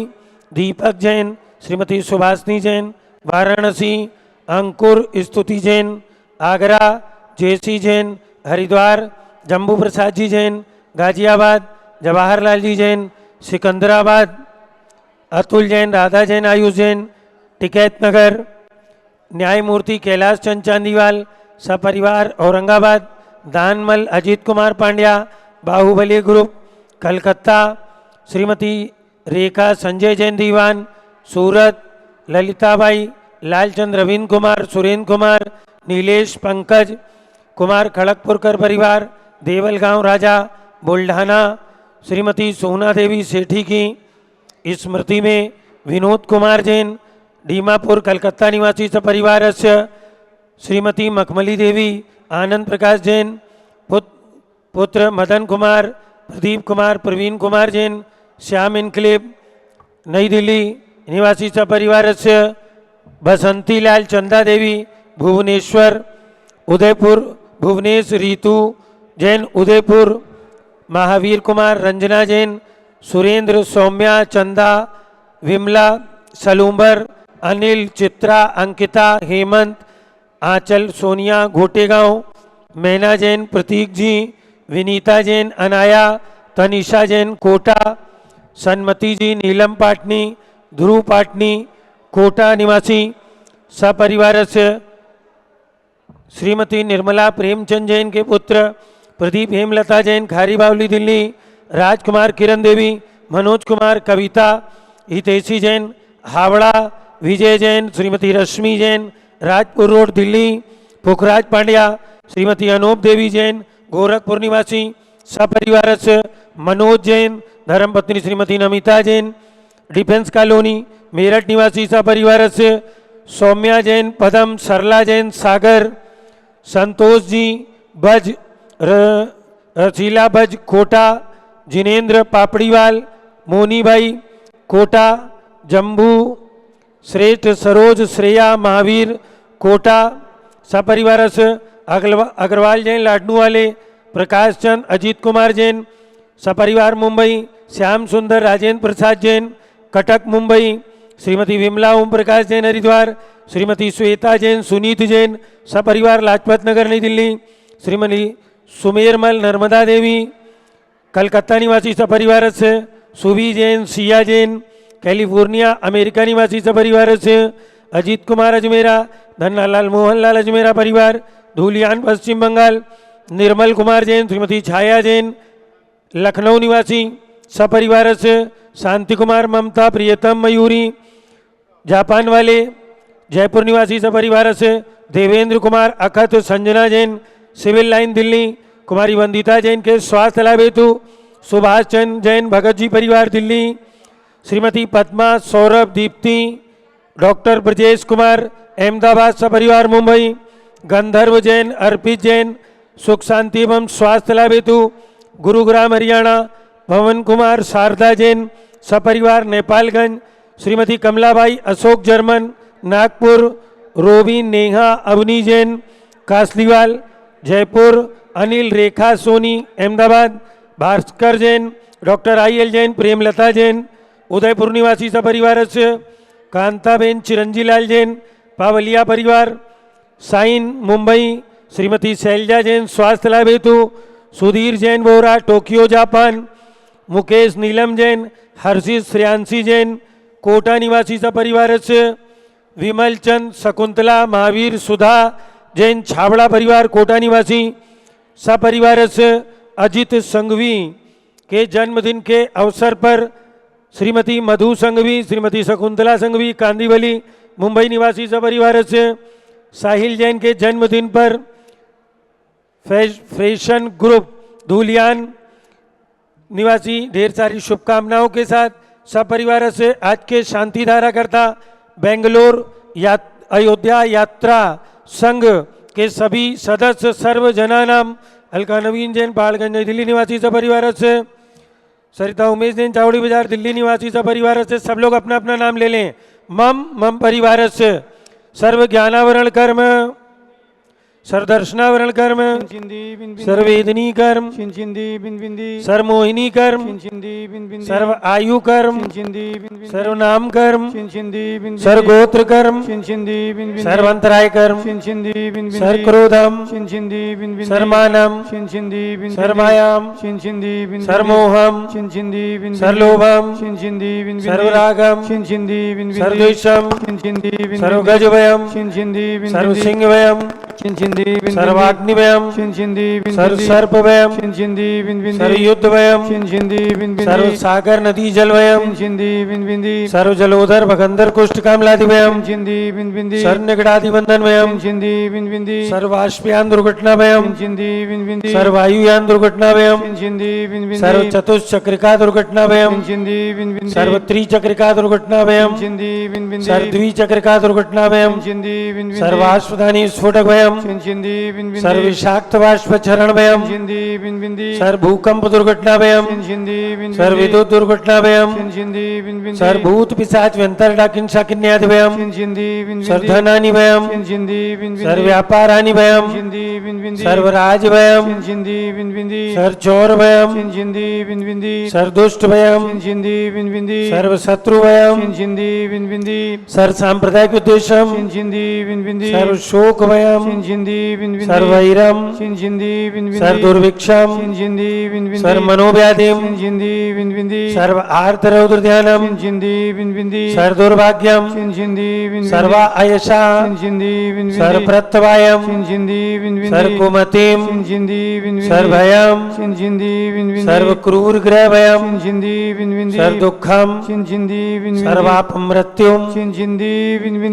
दीपक जैन श्रीमती सुभाषनी जैन वाराणसी अंकुर स्तुति जैन आगरा जयसी जैन हरिद्वार जम्बू प्रसाद जी जैन गाजियाबाद जवाहरलाल जी जैन सिकंदराबाद अतुल जैन राधा जैन आयुष जैन टिकैत नगर न्यायमूर्ति कैलाश चंद चांदीवाल सपरिवार औरंगाबाद दानमल अजीत कुमार पांड्या बाहुबली ग्रुप कलकत्ता श्रीमती रेखा संजय जैन दीवान सूरत ललिताबाई लालचंद रविंद्र कुमार सुरेंद्र कुमार नीलेश पंकज कुमार खड़गपुरकर परिवार देवलगांव राजा बुल्ढाना श्रीमती सोना देवी सेठी की स्मृति में विनोद कुमार जैन डीमापुर कलकत्ता निवासी सपरिवार से श्रीमती मखमली देवी आनंद प्रकाश जैन पुत्र मदन कुमार प्रदीप कुमार प्रवीण कुमार जैन श्याम इनक्लेव नई दिल्ली निवासी सपरिवार से बसंती लाल चंदा देवी भुवनेश्वर उदयपुर भुवनेश रीतु जैन उदयपुर महावीर कुमार रंजना जैन सुरेंद्र सौम्या चंदा विमला सलूंबर, अनिल, चित्रा, अंकिता, हेमंत, आंचल, सोनिया, घोटेगांव, मैना जैन, प्रतीक जी, विनीता जैन, अनाया, तनिषा जैन, कोटा, सन्मति जी, नीलम पाटनी, ध्रुव पाटनी, कोटा निवासी सपरिवारस्य श्रीमती निर्मला प्रेमचंद जैन के पुत्र प्रदीप हेमलता जैन, खारी बावली, दिल्ली, राजकुमार, किरण देवी, मनोज कुमार, कविता, हितेशी जैन, हावड़ा, विजय जैन, श्रीमती रश्मि जैन, राजपुर रोड, दिल्ली, पुखराज पांड्या, श्रीमती अनूप देवी जैन, गोरखपुर निवासी सपरिवारस्य मनोज जैन, धर्मपत्नी श्रीमती नमिता जैन, डिफेंस कॉलोनी, मेरठ निवासी सपरिवारस्य सौम्या जैन, पदम, सरला जैन, सागर, संतोष जी, बज, रसीला बज, कोटा, जिनेन्द्र पापड़ीवाल, मोनी भाई, कोटा, जम्बू, श्रेष्ठ, सरोज, श्रेया, महावीर, कोटा, सपरिवारस्य अग्रवाल जैन, लाडनू वाले, प्रकाश चंद, अजीत कुमार जैन, सपरिवार मुंबई, श्याम सुंदर, राजेंद्र प्रसाद जैन, कटक, मुंबई, श्रीमती विमला ओम प्रकाश जैन, हरिद्वार, श्रीमती श्वेता जैन, सुनीत जैन, सपरिवार लाजपत नगर, नई दिल्ली, श्रीमती सुमेरमल, नर्मदा देवी, कलकत्ता निवासी सपरिवार से सुभी जैन, सिया जैन, कैलिफोर्निया, अमेरिका निवासी सपरिवार से अजीत कुमार अजमेरा, धन्नालाल मोहनलाल अजमेरा परिवार, धूलियान, पश्चिम बंगाल, निर्मल कुमार जैन, श्रीमती छाया जैन, लखनऊ निवासी सपरिवार से शांति कुमार, ममता, प्रियतम, मयूरी, जापान वाले, जयपुर निवासी सपरिवार से देवेंद्र कुमार, अखत, संजना जैन, सिविल लाइन, दिल्ली, कुमारी वंदिता जैन के स्वास्थ्य लाभ हेतु सुभाष चंद जैन, भगत जी परिवार, दिल्ली, श्रीमती पद्मा, सौरभ, दीप्ति, डॉक्टर ब्रजेश कुमार, अहमदाबाद सपरिवार, मुंबई, गंधर्व जैन, अर्पित जैन, सुख शांति एवं स्वास्थ्य लाभ हेतु गुरुग्राम, हरियाणा, भवन कुमार, शारदा जैन, सपरिवार, नेपालगंज, श्रीमती कमलाबाई, अशोक जर्मन, नागपुर, रोबिन, नेहा, अवनी जैन, कासलीवाल, जयपुर, अनिल, रेखा, सोनी, अहमदाबाद, भास्कर जैन, डॉक्टर आई.एल. जैन, प्रेमलता जैन, उदयपुर निवासी सपरिवार से कांताबेन, चिरंजीलाल जैन, पावलिया परिवार, साइन, मुंबई, श्रीमती शैलजा जैन, स्वास्थ्य लाभ हेतु सुधीर जैन, बोरा, टोक्यो, जापान, मुकेश, नीलम जैन, हर्षित, श्रेयांशी जैन, कोटा निवासी सपरिवार से विमल चंद, शकुंतला, महावीर, सुधा जैन, छावड़ा परिवार, कोटा निवासी सपरिवार से अजित संघवी के जन्मदिन के अवसर पर श्रीमती मधु संघवी, श्रीमती शकुंतला संघवी, कांदीवली, मुंबई निवासी सपरिवार से साहिल जैन के जन्मदिन पर फैशन ग्रुप धूलियान निवासी ढेर सारी शुभकामनाओं के साथ सपरिवार से आज के शांति धारा करता बेंगलोर अयोध्या यात्रा संघ के सभी सदस्य, सर्व जनानाम, अलका नवीन जैन, पहाड़गंज, नई दिल्ली निवासी सपरिवार से सरिता उमेश जैन, चावड़ी बाजार, दिल्ली निवासी सपरिवार से सब लोग अपना अपना नाम ले लें। मम परिवार से सर्व ज्ञानावरण कर्म, सर्वदर्शनावरण कर्म, सर्वेदनी कर्म, सर्वमोहिनी कर्म, सर्व आयु कर्म, सर्वनाम कर्म, सर्वगोत्र कर्म, सर्वंतराय कर्म, सर्वक्रोधम, सर्वमानम, सर्वमायाम, सर्वमोहम, सर्वलोभम, सर्वरागम, सर्वद्वेषम, सर्वगजभयम, सर्वसिंहभयम, सर्वाग्निभयम, सर्वसर्पभयम, सर्वयुद्धभयम, सर्वसागर नदी जलभयम, सर्वजलोधर भगंधर कुष्ठ कामलादिभयम, सर्वनिकटादिबंधनभयम, सर्वाश्मयान दुर्घटनाभयम, सर्ववायुयान दुर्घटनाभयम, सर्वचतुश्चक्रिका दुर्घटनाभयम, सर्वत्रिचक्रिका दुर्घटनाभयम, सर्वद्विचक्रिका दुर्घटनाभयम, सर्वाश्वधानी स्फोटकभयम, वयम चिंदी बिन सर्विषाक्त बाष्प चरण वयम चिंदी बिन सर भूकंप दुर्घटना वयम चिंदी बिन सर विद्युत दुर्घटना वयम चिंदी बिन सर भूत पिशाच व्यंतर डाकिन शाकिन्यादि वयम चिंदी बिन सर धनानि वयम चिंदी बिन सर व्यापारानि वयम चिंदी बिन सर्वराज वयम चिंदी बिन सर चोर वयम चिंदी बिन सर दुष्ट वयम चिंदी बिन सर्व शत्रु वयम चिंदी बिन सर सांप्रदायिक उद्देश्यम चिंदी बिन सर्व शोक वयम चिंदी बिन सर्व वैरम चिंदी बिन सर दुर्भिक्षम चिंदी बिन सर मनोव्याधिम चिंदी बिन सर्व आर्त रौद्र ध्यानम चिंदी बिन सर दुर्भाग्यम चिंदी बिन सर्व आयशा चिंदी बिन सर प्रत्यवायम चिंदी बिन सर कुमतिम चिंदी बिन सर भयम चिंदी बिन सर्व क्रूर ग्रह वयम चिंदी बिन सर दुखम चिंदी बिन सर्वाप मृत्युम चिंदी बिन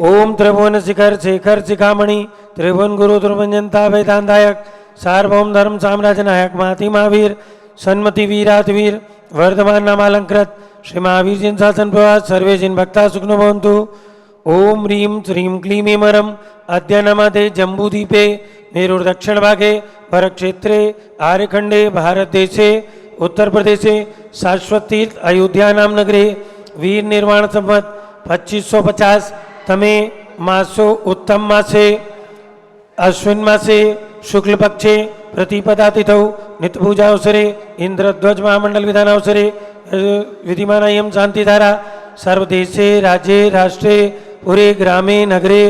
ओम त्रिभुवन शिखर शेखर शिखामणि त्रिभुवन गुरु त्रिभुवनता वेदांतायक सार्वभौम धर्म साम्राज्य नायक महाति महावीर सन्मति वीरातवीर वर्धमान नामालंकृत श्री महावीर जिन शासन प्रवास सर्वे जिन भक्ता सुखनो भवन्तु। ओम ह्रीं श्रीं क्लीं ऐमरम अद्य नमते जम्बूद्वीपे मेरुर्दक्षिण भागे वरक्षेत्रे आर्यखंडे भारत देशे उत्तर प्रदेशे शाश्वत तीर्थ अयोध्या नाम नगरे वीर निर्वाण संवत 2550 तमे मासो उत्तम मासे अश्विन मासे शुक्ल पक्षे प्रतिपदा तिथौ नित्य पूजा अवसरे इंद्रध्वज महामंडल विधान अवसरे विधिमानायम शांतिधारा सर्वदेशे राज्ये राष्ट्रे पुरे ग्रामे नगरे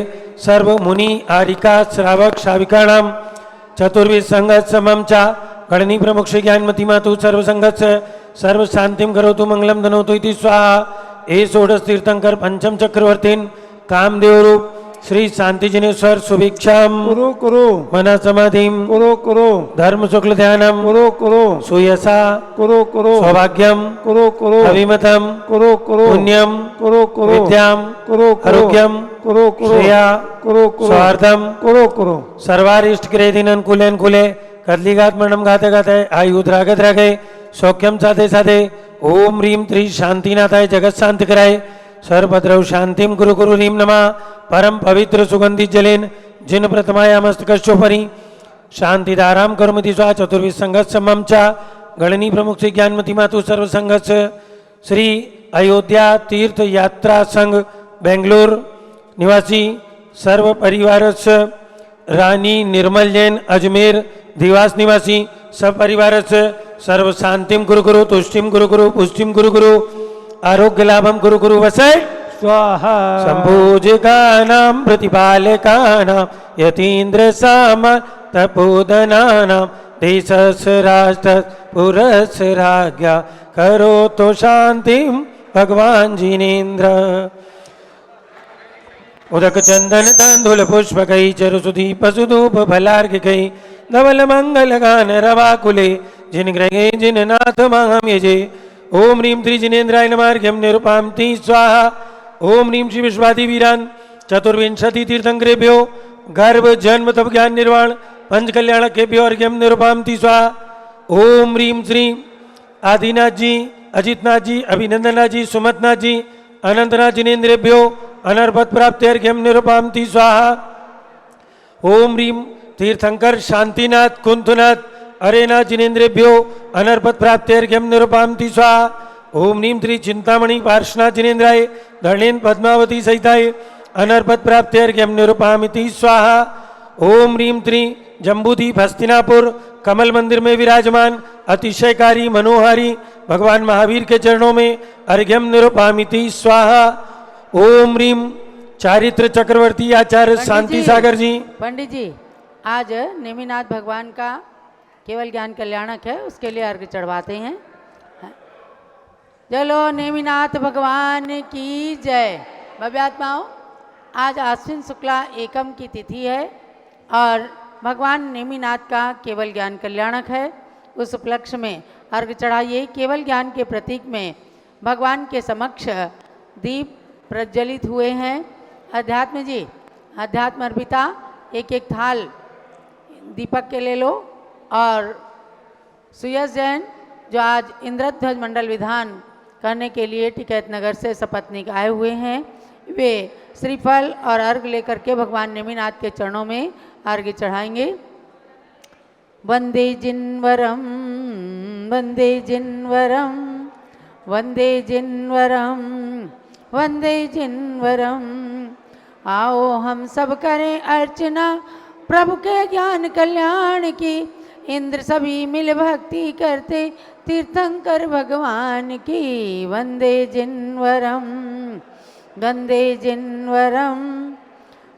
सर्व मुनि आरिका श्रावक श्राविकाणां चतुर्विध संघ समम च गणनी प्रमुख श्री ज्ञानमती मातु सर्व संघ सर्व शांतिम करोतु मंगलम धनोतु इति स्वाहा। ए षोडश तीर्थंकर पंचम चक्रवर्तीन कामदेव रूप श्री शांति जिनेश्वर सुभिक्षाम कुरु कुरु मना समाधिम कुरु धर्म शुक्ल ध्यानम कुरु सुयसा कुरु सौभाग्यम कुरु अभिमतम कुरु पुण्यम कुरु विद्याम कुरु आरोग्यम कुरु श्रेया कुरु स्वार्थम कुरु सर्वारिष्ट ग्रेदिन अनुकूले अनुकूले कदलीघात मरणम घाते घाते आयुद्रागे द्रागे सौख्यम साधे साधे ओम ह्रीं त्रि शांतिनाथाय जगत शांति कराय सर्वभद्रौ शांतिम गुरु गुरु ह्रीं नमः परम पवित्र सुगंधित जलेन जिन प्रथमाया मस्तकश्चोपरि शांतिधाराम कर्मति स्वा चतुर्विध संघर्ष मम च गणनी प्रमुख श्री ज्ञानमती मातु सर्व संघर्ष श्री अयोध्या तीर्थ यात्रा संघ बेंगलोर निवासी सर्व परिवार रानी निर्मल जैन अजमेर दिवास निवासी सब परिवार सर्व शांतिम गुरु गुरु तुष्टिम गुरु गुरु पुष्टिम गुरु गुरु आरोग्य लाभम गुरु गुरु वसै स्वाहा संपूजिकानां प्रतिपालकानां यतीन्द्र साम तपोधनानां देशस्य राष्ट्र पुरस्य राज्ञा करोतु शांतिं भगवान जिनेन्द्र। उदक चंदन तांदूल पुष्प कई चरुसुदीप सुधूप फलार्घ कई धवल मंगल गान रवाकुले जिन ग्रहे जिन नाथ माहम यजे ओम ह्रीं त्रि जिनेन्द्राय नमार्घ्यम निरुपामति स्वाहा। ओम ह्रीं श्री विश्वादि वीरान चतुर्विंशति तीर्थंकरेभ्यो गर्भ जन्म तप ज्ञान निर्वाण पंच कल्याणकेभ्यो अर्घ्यम निरुपामति स्वाहा। ओम ह्रीं श्री आदिनाथ जी अजितनाथ जी अभिनंदननाथ जी सुमतनाथ जी अनंतनाथ जिनेन्द्रेभ्यो अनर्पत प्राप्ति अर्घ्यम निरुपामति स्वाहा। ओम ह्रीं तीर्थंकर शांतिनाथ कुंतनाथ अरेनाथ जिनेन्द्रेभ्यो अनर्पत प्राप्ति अर्घ्यम निरुपामति स्वाहा। ओम ह्रीं त्रि चिंतामणि पार्श्वनाथ जिनेन्द्राय धर्णेन पद्मावती सहिताय अनर्पत प्राप्ति अर्घ्यम निरुपामिति स्वाहा। ओम ह्रीं त्रि जम्बूद्वीप हस्तिनापुर कमल मंदिर में विराजमान अतिशयकारी मनोहारी भगवान महावीर के चरणों में अर्घ्यम निरुपामिति स्वाहा। ओम ह्रीं चारित्र चक्रवर्ती आचार्य शांति सागर जी पंडित जी आज नेमिनाथ भगवान का केवल ज्ञान कल्याणक है, उसके लिए अर्घ्य चढ़वाते हैं। चलो नेमिनाथ भगवान की जय। भव्यात्माओं, आज आश्विन शुक्ला एकम की तिथि है और भगवान नेमिनाथ का केवल ज्ञान कल्याणक है। उस उपलक्ष्य में अर्घ्य चढ़ाइए। केवल ज्ञान के प्रतीक में भगवान के समक्ष दीप प्रज्वलित हुए हैं। अध्यात्म जी, अध्यात्म अर्पिता एक एक थाल दीपक के ले लो। और सुयस जैन जो आज इंद्रध्वज मंडल विधान करने के लिए टिकैत नगर से सपत्नीक आए हुए हैं, वे श्रीफल और अर्घ लेकर के भगवान नेमिनाथ के चरणों में अर्घ्य चढ़ाएंगे। वंदे जिन्वरम वंदे जिन्वरम वंदे जिन्वरम वंदे जिन्वरम। आओ हम सब करें अर्चना प्रभु के ज्ञान कल्याण की, इंद्र सभी मिल भक्ति करते तीर्थंकर भगवान की। वंदे जिन्वरम वंदे जिन्वरम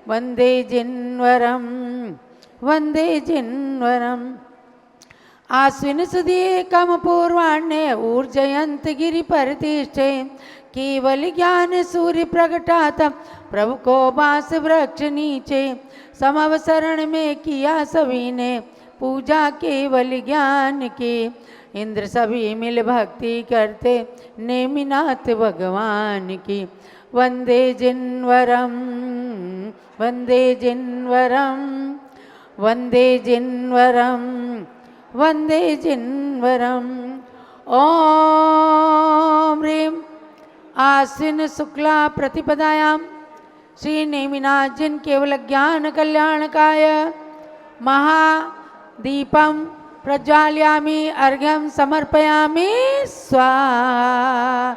वंदे जिन्वरम वंदे जिन्वरम। आश्विन सुदी कम पूर्वाण्य ऊर्जयंत गिरि प्रतिष्ठे, केवल ज्ञान सूर्य प्रगटाता प्रभु को बांस वृक्ष नीचे। समवसरण में किया सभी ने पूजा केवल ज्ञान की, इंद्र सभी मिल भक्ति करते नेमिनाथ भगवान की। वंदे जिन्वरम वंदे जिन्वरम वंदे जिन्वरम वंदे जिन्वरम। ओम ह्रीं आश्विन शुक्ला प्रतिपदायां श्री नेमिनाथ जिन केवल ज्ञान कल्याणकाय महादीपम प्रज्वालयामि अर्घ्यम समर्पयामि स्वाहा।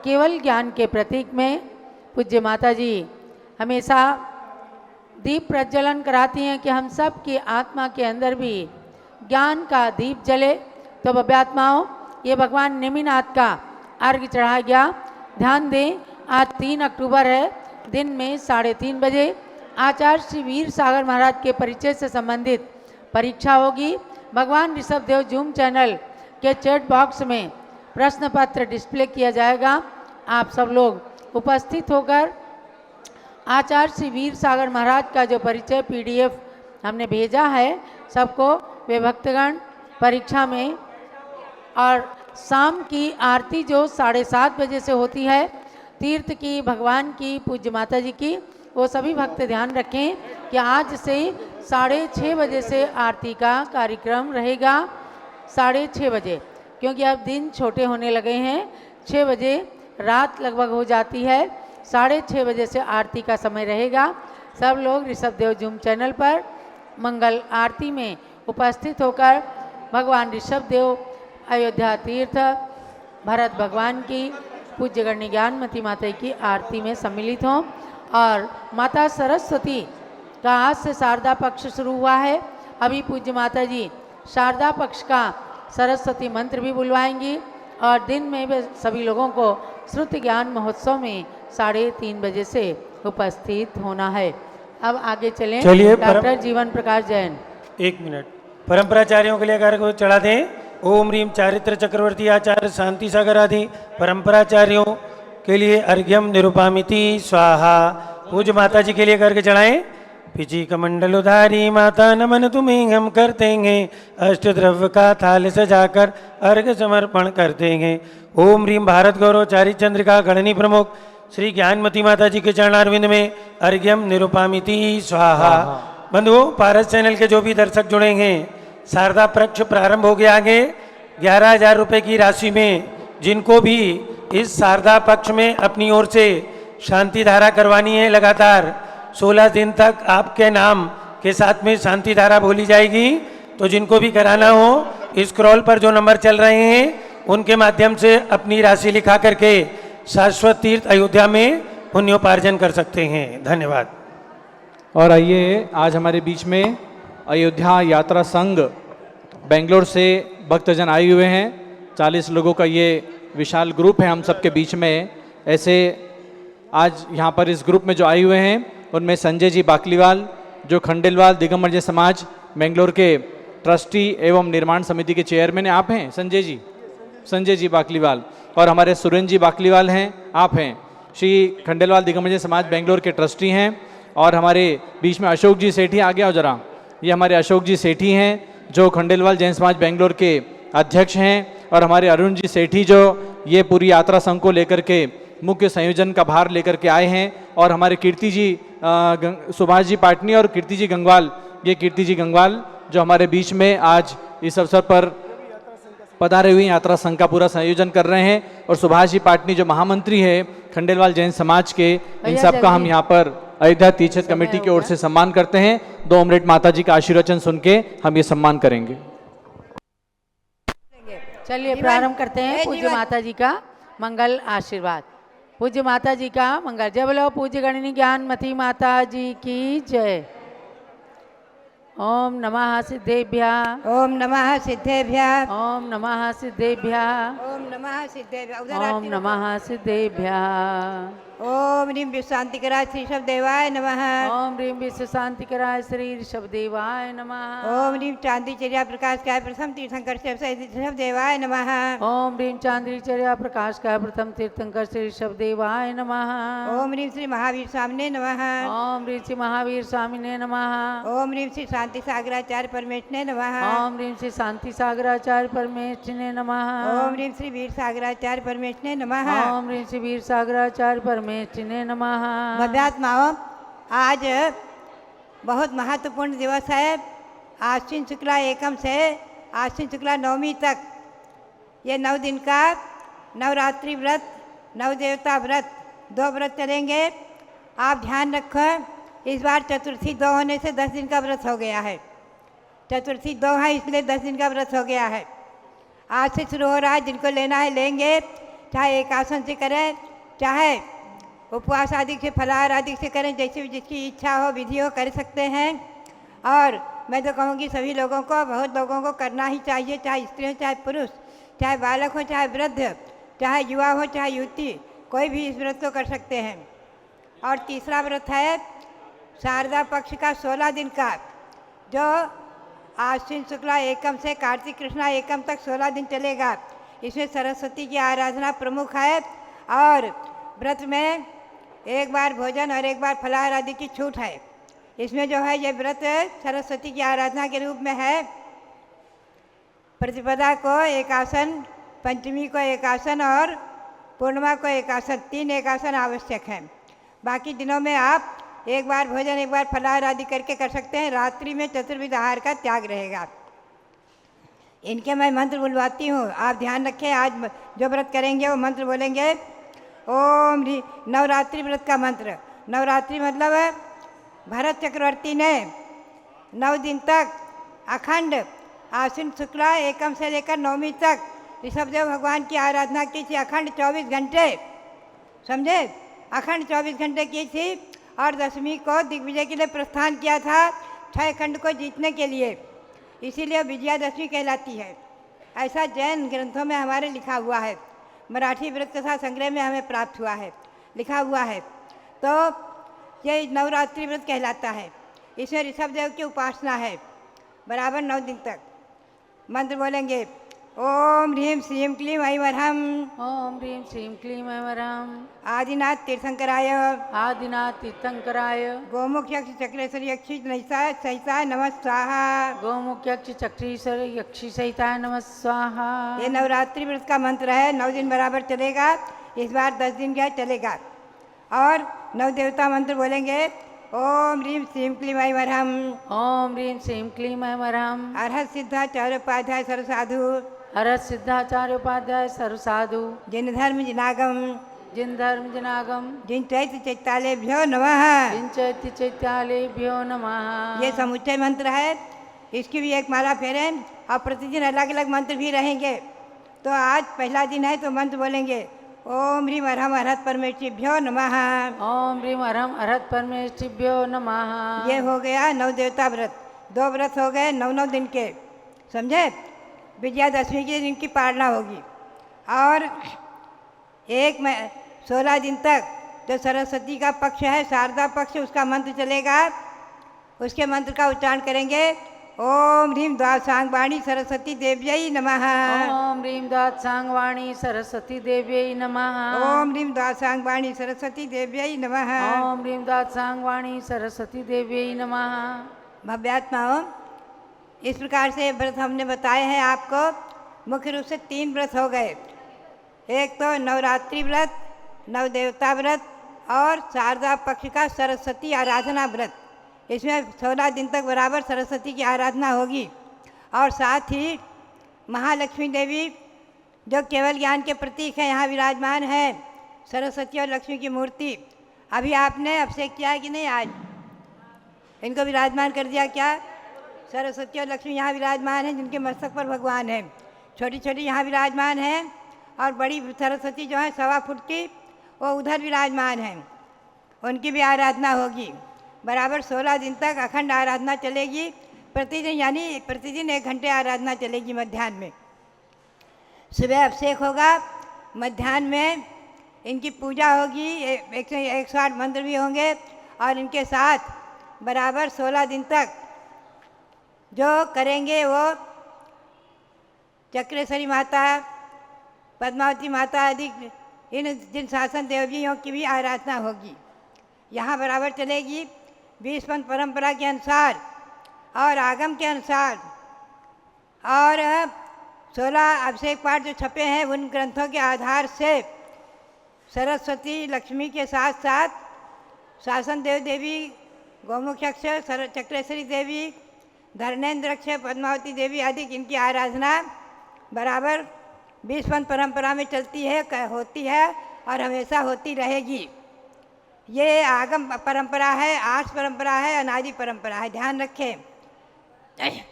केवल ज्ञान के प्रतीक में पूज्य माता जी हमेशा दीप प्रज्वलन कराती हैं कि हम सब की आत्मा के अंदर भी ज्ञान का दीप जले। तो भव्यात्माओं, ये भगवान नेमिनाथ का अर्घ्य चढ़ाया गया। ध्यान दें, आज 3 अक्टूबर है, दिन में 3:30 बजे आचार्य श्री वीर सागर महाराज के परिचय से संबंधित परीक्षा होगी। भगवान ऋषभ देव जूम चैनल के चैट बॉक्स में प्रश्न पत्र डिस्प्ले किया जाएगा। आप सब लोग उपस्थित होकर आचार्य श्री वीर सागर महाराज का जो परिचय PDF हमने भेजा है सबको, वे भक्तगण परीक्षा में, और शाम की आरती जो 7:30 बजे से होती है तीर्थ की, भगवान की, पूज्य माता जी की, वो सभी भक्त ध्यान रखें कि आज से 6:30 बजे से आरती का कार्यक्रम रहेगा। 6:30 बजे, क्योंकि अब दिन छोटे होने लगे हैं, 6 बजे रात लगभग हो जाती है। 6:30 बजे से आरती का समय रहेगा। सब लोग ऋषभ देव जूम चैनल पर मंगल आरती में उपस्थित होकर भगवान ऋषभ देव अयोध्या तीर्थ भरत भगवान की, पूज्य गण्य ज्ञानमती माता की आरती में सम्मिलित हों। और माता सरस्वती का आज से शारदा पक्ष शुरू हुआ है। अभी पूज्य माता जी शारदा पक्ष का सरस्वती मंत्र भी बुलवाएंगी और दिन में भी सभी लोगों को श्रुति ज्ञान महोत्सव में 3:30 बजे से उपस्थित होना है। अब आगे चलें। चलिए, डॉक्टर जीवन प्रकाश जैन। 1 मिनट। परंपराचार्यों के लिए कार्य को चढ़ा दें। ओम ह्रीं चारित्र चक्रवर्ती आचार्य शांति सागर आदि परंपराचार्यों के लिए अर्घ्यम निरुपामिति स्वाहा। पूज्य माता जी के लिए करके चढ़ाएं। पिची कमंडल उधारी माता नमन तुम्हें हम कर देंगे, अष्ट द्रव्य का थाल सजाकर अर्घ्य समर्पण कर देंगे। ओम ह्रीं भारत गौरव चारि चंद्रिका गणनी प्रमुख श्री ज्ञानमती माता जी के चरणारविंद में अर्घ्यम निरुपामिति स्वाहा। बंधुओं, पारस चैनल के जो भी दर्शक जुड़ेंगे, शारदा पक्ष प्रारंभ हो गया। आगे 11,000 रुपये की राशि में जिनको भी इस शारदा पक्ष में अपनी ओर से शांति धारा करवानी है, लगातार 16 दिन तक आपके नाम के साथ में शांति धारा बोली जाएगी। तो जिनको भी कराना हो, स्क्रॉल पर जो नंबर चल रहे हैं उनके माध्यम से अपनी राशि लिखा करके शाश्वत तीर्थ अयोध्या में पुण्योपार्जन कर सकते हैं। धन्यवाद। और आइए, आज हमारे बीच में अयोध्या यात्रा संघ बेंगलोर से भक्तजन आए हुए हैं। 40 लोगों का ये विशाल ग्रुप है हम सबके बीच में। ऐसे आज यहाँ पर इस ग्रुप में जो आए हुए हैं उनमें संजय जी बाकलीवाल, जो खंडेलवाल दिगंबर जय समाज बेंगलोर के ट्रस्टी एवं निर्माण समिति के चेयरमैन हैं। आप हैं संजय जी बाकलीवाल। और हमारे सुरेंद्र जी बाकलीवाल हैं, आप हैं। श्री खंडेलवाल दिगंबर जय समाज बेंगलोर के ट्रस्टी हैं। और हमारे बीच में अशोक जी सेठी, आ गया हो जरा, ये हमारे अशोक जी सेठी हैं जो खंडेलवाल जैन समाज बेंगलोर के अध्यक्ष हैं। और हमारे अरुण जी सेठी जो ये पूरी यात्रा संघ को लेकर के मुख्य संयोजन का भार लेकर के आए हैं। और हमारे कीर्ति जी सुभाष जी पाटनी और कीर्ति जी गंगवाल, ये कीर्ति जी गंगवाल जो हमारे बीच में आज इस अवसर पर पधारे हुए यात्रा संघ का पूरा संयोजन कर रहे हैं। और सुभाष जी पाटनी जो महामंत्री है खंडेलवाल जैन समाज के, इन सब का हम यहाँ पर अयोध्या तीर्थ कमेटी की ओर से सम्मान करते हैं। 2 मिनट माता जी का आशीर्वचन सुन के हम ये सम्मान करेंगे। चलिए प्रारंभ करते हैं पूज्य माता जी का मंगल आशीर्वाद। पूज्य माता जी का मंगल। जय बोलो पूज्य गणिनी ज्ञानमती माता जी की जय। ओम नमः सिद्धेभ्यः। ओम नमः सिद्धेभ्यः। ओम नमः सिद्धेभ्यः। ओम नमः सिद्धेभ्यः। उधर ओम आरती नमः सिद्धेभ्यः। ओम ह्रीं विश्वांतिकराय श्री ऋषभदेवाय नमः। ओम ह्रीं विश्व शांतिकराय श्री ऋषभदेवाय नमः। ओम ह्रीं चांदीचर्या प्रकाश काय प्रथम तीर्थंकर श्री ऋषभदेवाय नमः। ओम ह्रीं चांद्रीचर्या प्रकाश का प्रथम तीर्थंकर श्री ऋषभदेवाय नमः। ओम ह्रीं श्री महावीर स्वामिने नमः। ओम ह्रीं श्री महावीर स्वामिने नमः। ओम ह्रीं श्री शांति सागराचार्य परमेश्वरने नमः। ओम ह्रीं श्री शांति सागराचार्य परमेश्वरने नमः। ओम ह्रीं श्री वीर सागराचार्य परमेश्वरने नमः। ओम ह्रीं श्री वीर सागराचार्य परमेश्वरने नमः। भव्यात्माओं, आज बहुत महत्वपूर्ण दिवस है। आश्विन शुक्ला एकम से आश्विन शुक्ला नवमी तक ये 9 दिन का नवरात्रि व्रत, नवदेवता व्रत, 2 व्रत चलेंगे। आप ध्यान रखो, इस बार चतुर्थी 2 होने से 10 दिन का व्रत हो गया है। चतुर्थी 2 है इसलिए 10 दिन का व्रत हो गया है। आज से शुरू हो रहा है, जिनको लेना है लेंगे, चाहे एक आसन से करें, चाहे उपवास आदि से, फलाहार आदि से करें, जैसे भी जिसकी इच्छा हो, विधि हो, कर सकते हैं। और मैं तो कहूँगी सभी लोगों को, बहुत लोगों को करना ही चाहिए, चाहे स्त्री हो, चाहे पुरुष, चाहे बालक हो, चाहे वृद्ध, चाहे युवा हो, चाहे युवती, कोई भी इस व्रत को कर सकते हैं। और तीसरा व्रत है शारदा पक्ष का 16 दिन का, जो आश्विन शुक्ला एकम से कार्तिक कृष्णा एकम तक 16 दिन चलेगा। इसमें सरस्वती की आराधना प्रमुख है। और व्रत में एक बार भोजन और एक बार फलाहार आदि की छूट है। इसमें जो है ये व्रत सरस्वती की आराधना के रूप में है। प्रतिपदा को एक आसन, पंचमी को एक आसन और पूर्णिमा को एक आसन, 3 एक आसन आवश्यक है। बाकी दिनों में आप एक बार भोजन, एक बार फलाहार आदि करके कर सकते हैं। रात्रि में चतुर्विध आहार का त्याग रहेगा। इनके मैं मंत्र बुलवाती हूँ, आप ध्यान रखें। आज जो व्रत करेंगे वो मंत्र बोलेंगे। ओम नवरात्रि व्रत का मंत्र। नवरात्रि मतलब भरत चक्रवर्ती ने 9 दिन तक अखंड आश्विन शुक्ला एकम से लेकर नवमी तक ऋषभदेव भगवान की आराधना की थी। अखंड 24 घंटे, समझे, अखंड 24 घंटे की थी। और 10वीं को दिग्विजय के लिए प्रस्थान किया था, 6 खंड को जीतने के लिए। इसीलिए विजयादशमी कहलाती है। ऐसा जैन ग्रंथों में हमारे लिखा हुआ है। मराठी व्रत कथा संग्रह में हमें प्राप्त हुआ है, लिखा हुआ है। तो ये नवरात्रि व्रत कहलाता है। इसमें ऋषभदेव की उपासना है बराबर 9 दिन तक। मंत्र बोलेंगे। ओम ह्रीं श्रीं क्लीं ऐं ओम ह्रीं श्रीं क्लीं ऐं आदिनाथ तीर्थंकराय आदिनाथ तीर्थंकराय गोमुख यक्ष चक्रेश्वर यक्षी सहिता नमः स्वाहा। गोमुख यक्ष चक्रेश्वर यक्षी सहिता नमः स्वाहा। ये नवरात्रि व्रत का मंत्र है। 9 दिन बराबर चलेगा। इस बार 10 दिन क्या चलेगा। और 9 देवता मंत्र बोलेंगे। ओम ह्रीं श्रीं क्लीं ऐं ओम ह्रीं श्रीं क्लीं ऐं अर्हत सिद्धाचार्योपाध्याय सर्वसाधु हरत सिद्धाचार्य उपाध्याय सर्वसाधु जिन धर्म जिनागम जिन धर्म जिनागम जिन चैत्य चैत्यालेभ्यो नमः। जिन चैत्य चैत्यालेभ्यो नमः। ये समुच्चय मंत्र है। इसकी भी एक माला फेरें और प्रतिदिन अलग अलग मंत्र भी रहेंगे। तो आज पहला दिन है तो मंत्र बोलेंगे। ओम ह्रीं अरहम अरहत परमेष्ठिभ्यो नमः। ओम ह्रीं अरहम अरहत परमेष्ठिभ्यो नमः। ये हो गया 9 देवता व्रत। 2 व्रत हो गए 9 दिन के, समझे। विजयादशमी के दिन की पालना होगी। और 16 दिन तक जो सरस्वती का पक्ष है, शारदा पक्ष, उसका मंत्र चलेगा। उसके मंत्र का उच्चारण करेंगे। ओम ह्रीं द्वादशांग वाणी सरस्वती देव्यै नमः। ओम ह्रीं द्वादशांग वाणी सरस्वती देव्यै नमः। ओम ह्रीं द्वादशांग वाणी सरस्वती देव्यै नमः। ओम ह्रीं द्वादशांग वाणी सरस्वती देव्यै नमः। भव्यात्माओं, इस प्रकार से व्रत हमने बताए हैं आपको। मुख्य रूप से 3 व्रत हो गए। एक तो नवरात्रि व्रत, नवदेवता व्रत और शारदा पक्ष का सरस्वती आराधना व्रत। इसमें 16 दिन तक बराबर सरस्वती की आराधना होगी। और साथ ही महालक्ष्मी देवी जो केवल ज्ञान के प्रतीक है यहाँ विराजमान है, सरस्वती और लक्ष्मी की मूर्ति। अभी आपने अभिषेक किया है कि नहीं? आज इनको विराजमान कर दिया क्या? सरस्वती और लक्ष्मी यहाँ विराजमान हैं, जिनके मस्तक पर भगवान है। छोटी छोटी यहाँ विराजमान हैं और बड़ी सरस्वती जो है 1.25 फुट की, वो उधर विराजमान हैं। उनकी भी आराधना होगी। बराबर 16 दिन तक अखंड आराधना चलेगी प्रतिदिन, यानी प्रतिदिन 1 घंटे आराधना चलेगी। मध्याह्न में सुबह अभिषेक होगा, मध्याह्न में इनकी पूजा होगी, 108 मंत्र भी होंगे और इनके साथ बराबर 16 दिन तक जो करेंगे वो चक्रेश्वरी माता, पद्मावती माता आदि इन जिन शासन देवियों की भी आराधना होगी। यहाँ बराबर चलेगी 20 पंथ परंपरा के अनुसार और आगम के अनुसार। और 16 अभिषेक पाठ जो छपे हैं उन ग्रंथों के आधार से सरस्वती लक्ष्मी के साथ साथ शासन देव देवी, गौमुख्यक्ष, चक्रेश्वरी देवी, धर्मेंद्रक्ष, पद्मावती देवी आदि इनकी आराधना बराबर 20 पंथ परंपरा में चलती है, होती है और हमेशा होती रहेगी। ये आगम परंपरा है, आर्ष परंपरा है, अनादि परंपरा है। ध्यान रखें,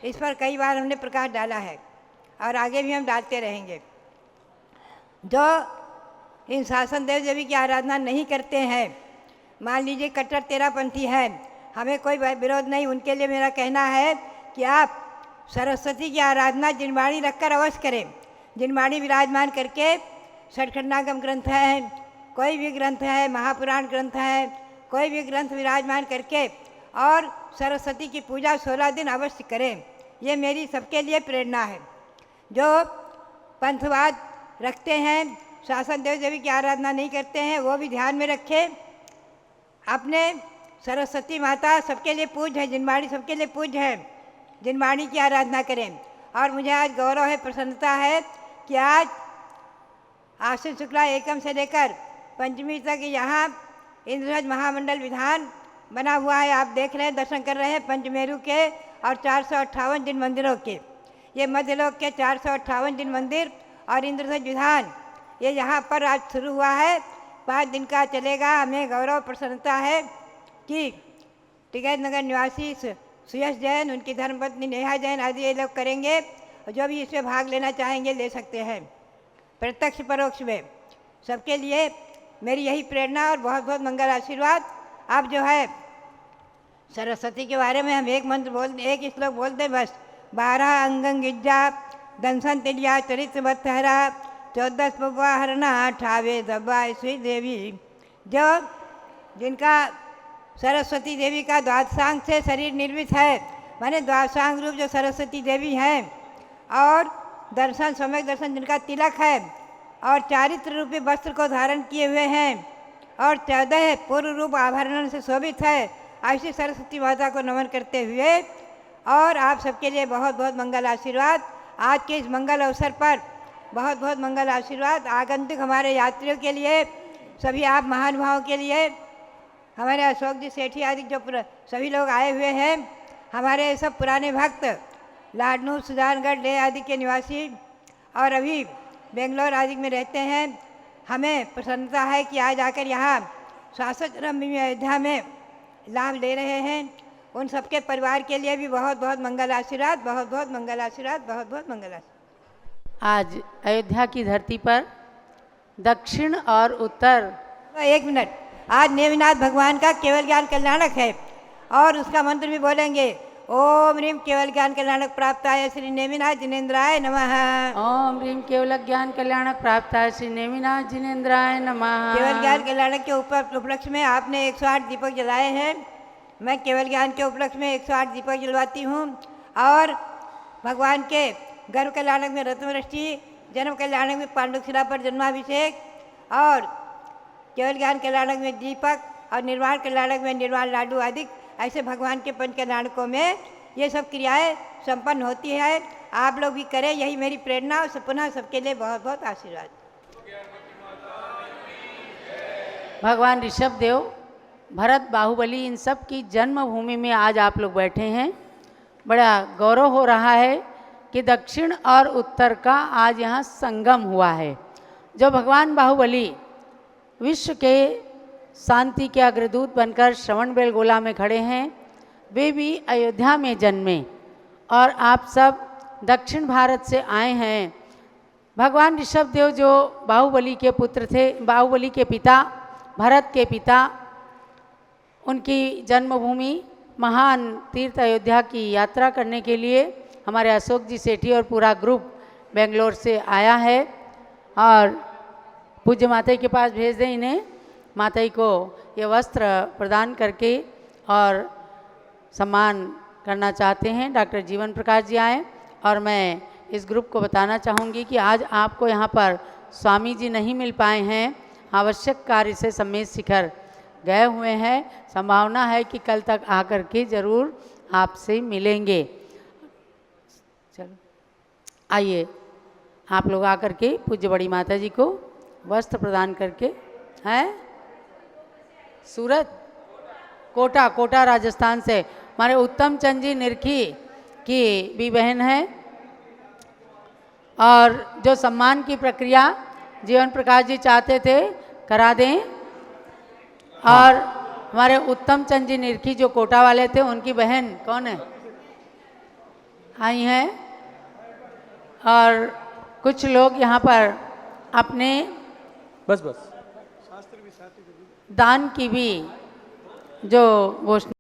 इस पर कई बार हमने प्रकाश डाला है और आगे भी हम डालते रहेंगे। जो इन शासन देव देवी की आराधना नहीं करते हैं, मान लीजिए कट्टर तेरापंथी है, हमें कोई विरोध नहीं। उनके लिए मेरा कहना है कि आप सरस्वती की आराधना जिनवाणी रखकर अवश्य करें। जिनवाणी विराजमान करके षटखंडागम ग्रंथ है, कोई भी ग्रंथ है, महापुराण ग्रंथ है, कोई भी ग्रंथ विराजमान करके और सरस्वती की पूजा 16 दिन अवश्य करें। ये मेरी सबके लिए प्रेरणा है। जो पंथवाद रखते हैं, शासन देव देवी की आराधना नहीं करते हैं, वो भी ध्यान में रखें। अपने सरस्वती माता सबके लिए पूज्य है, जिनवाणी सबके लिए पूज्य है, जिनवाणी की आराधना करें। और मुझे आज गौरव है, प्रसन्नता है कि आज आश्विन शुक्ला एकम से लेकर पंचमी तक यहाँ इंद्रध्वज महामंडल विधान बना हुआ है। आप देख रहे हैं, दर्शन कर रहे हैं पंचमेरु के और 458 जिन मंदिरों के। ये मध्यलोक के 458 जिन मंदिर और इंद्रध्वज विधान ये यहाँ पर आज शुरू हुआ है। 5 दिन का चलेगा। हमें गौरव प्रसन्नता है कि टिकैत नगर निवासी सुयश जैन, उनकी धर्मपत्नी नेहा जैन आदि ये लोग करेंगे। और जो भी इसमें भाग लेना चाहेंगे ले सकते हैं, प्रत्यक्ष परोक्ष में। सबके लिए मेरी यही प्रेरणा और बहुत बहुत मंगल आशीर्वाद। आप जो है सरस्वती के बारे में हम एक मंत्र बोल, एक श्लोक बोल दें बस। 12 अंगं गिज्जा दंसन तिलिया चरित्र बत्तहरा 14 पब्वा हरना ठावे दब्बा श्री देवी। जो जिनका सरस्वती देवी का द्वादशांग से शरीर निर्मित है, माने द्वादशांग रूप जो सरस्वती देवी हैं, और दर्शन सम्यक दर्शन जिनका तिलक है और चारित्र रूपी वस्त्र को धारण किए हुए हैं और 14 पूर्व रूप आभरण से शोभित है, ऐसी सरस्वती माता को नमन करते हुए और आप सबके लिए बहुत बहुत मंगल आशीर्वाद। आज के इस मंगल अवसर पर बहुत बहुत मंगल आशीर्वाद। आगंतुक हमारे यात्रियों के लिए, सभी आप महानुभावों के लिए, हमारे अशोक जी सेठी आदि जो सभी लोग आए हुए हैं, हमारे सब पुराने भक्त लाडनू, सुजानगढ़, ले आदि के निवासी और अभी बेंगलोर आदि में रहते हैं। हमें प्रसन्नता है कि आज आकर यहाँ शासक रम्य अयोध्या में लाभ ले रहे हैं। उन सबके परिवार के लिए भी बहुत बहुत मंगल आशीर्वाद, बहुत बहुत मंगल आशीर्वाद, बहुत बहुत मंगल आशीर्वाद। आज अयोध्या की धरती पर दक्षिण और उत्तर, 1 मिनट, आज नेमिनाथ भगवान का केवल ज्ञान कल्याणक है और उसका मंत्र भी बोलेंगे। ओम ह्रीम केवल ज्ञान कल्याणक प्राप्ताय श्री नेमिनाथ जिनेन्द्राय नमः। ओम ह्रीम केवल ज्ञान कल्याणक प्राप्ताय श्री नेमिनाथ जिनेन्द्राय नमः। केवल ज्ञान कल्याणक के उपलक्ष्य में आपने 108 दीपक जलाए हैं। मैं केवल ज्ञान के उपलक्ष्य में 108 दीपक जलवाती हूँ और भगवान के गर्भ कल्याणक में रत्नवृष्टि, जन्म कल्याणक में पांडुशिला पर जन्माभिषेक और केवल ज्ञान कल्याणक में दीपक और निर्वाण कल्याणक में निर्वाण लाडू आदि, ऐसे भगवान के पंच कल्याणकों में ये सब क्रियाएं संपन्न होती है। आप लोग भी करें, यही मेरी प्रेरणा और पुनः सबके लिए बहुत बहुत आशीर्वाद। भगवान ऋषभ देव, भरत, बाहुबली, इन सब की जन्मभूमि में आज आप लोग बैठे हैं। बड़ा गौरव हो रहा है कि कि दक्षिण और उत्तर का आज यहाँ संगम हुआ है। जो भगवान बाहुबली विश्व के शांति के अग्रदूत बनकर श्रवण बेलगोला में खड़े हैं, वे भी अयोध्या में जन्मे और आप सब दक्षिण भारत से आए हैं। भगवान ऋषभदेव जो बाहुबली के पुत्र थे, बाहुबली के पिता, भरत के पिता, उनकी जन्मभूमि महान तीर्थ अयोध्या की यात्रा करने के लिए हमारे अशोक जी सेठी और पूरा ग्रुप बेंगलोर से आया है और पूज्य माता के पास भेज दें इन्हें। माता को ये वस्त्र प्रदान करके और सम्मान करना चाहते हैं। डॉक्टर जीवन प्रकाश जी आए और मैं इस ग्रुप को बताना चाहूँगी कि आज आपको यहाँ पर स्वामी जी नहीं मिल पाए हैं, आवश्यक कार्य से सम्मेद शिखर गए हुए हैं। संभावना है कि कल तक आकर के ज़रूर आपसे मिलेंगे। चलो आइए आप लोग आकर के पूज्य बड़ी माता जी को वस्त्र प्रदान करके। हैं सूरत, कोटा, कोटा राजस्थान से हमारे उत्तम चंद जी निरखी की भी बहन है और जो सम्मान की प्रक्रिया जीवन प्रकाश जी चाहते थे करा दें। और हमारे उत्तम चंद जी निरखी जो कोटा वाले थे, उनकी बहन कौन है, आई हैं। और कुछ लोग यहाँ पर अपने बस दान की भी जो घोषणा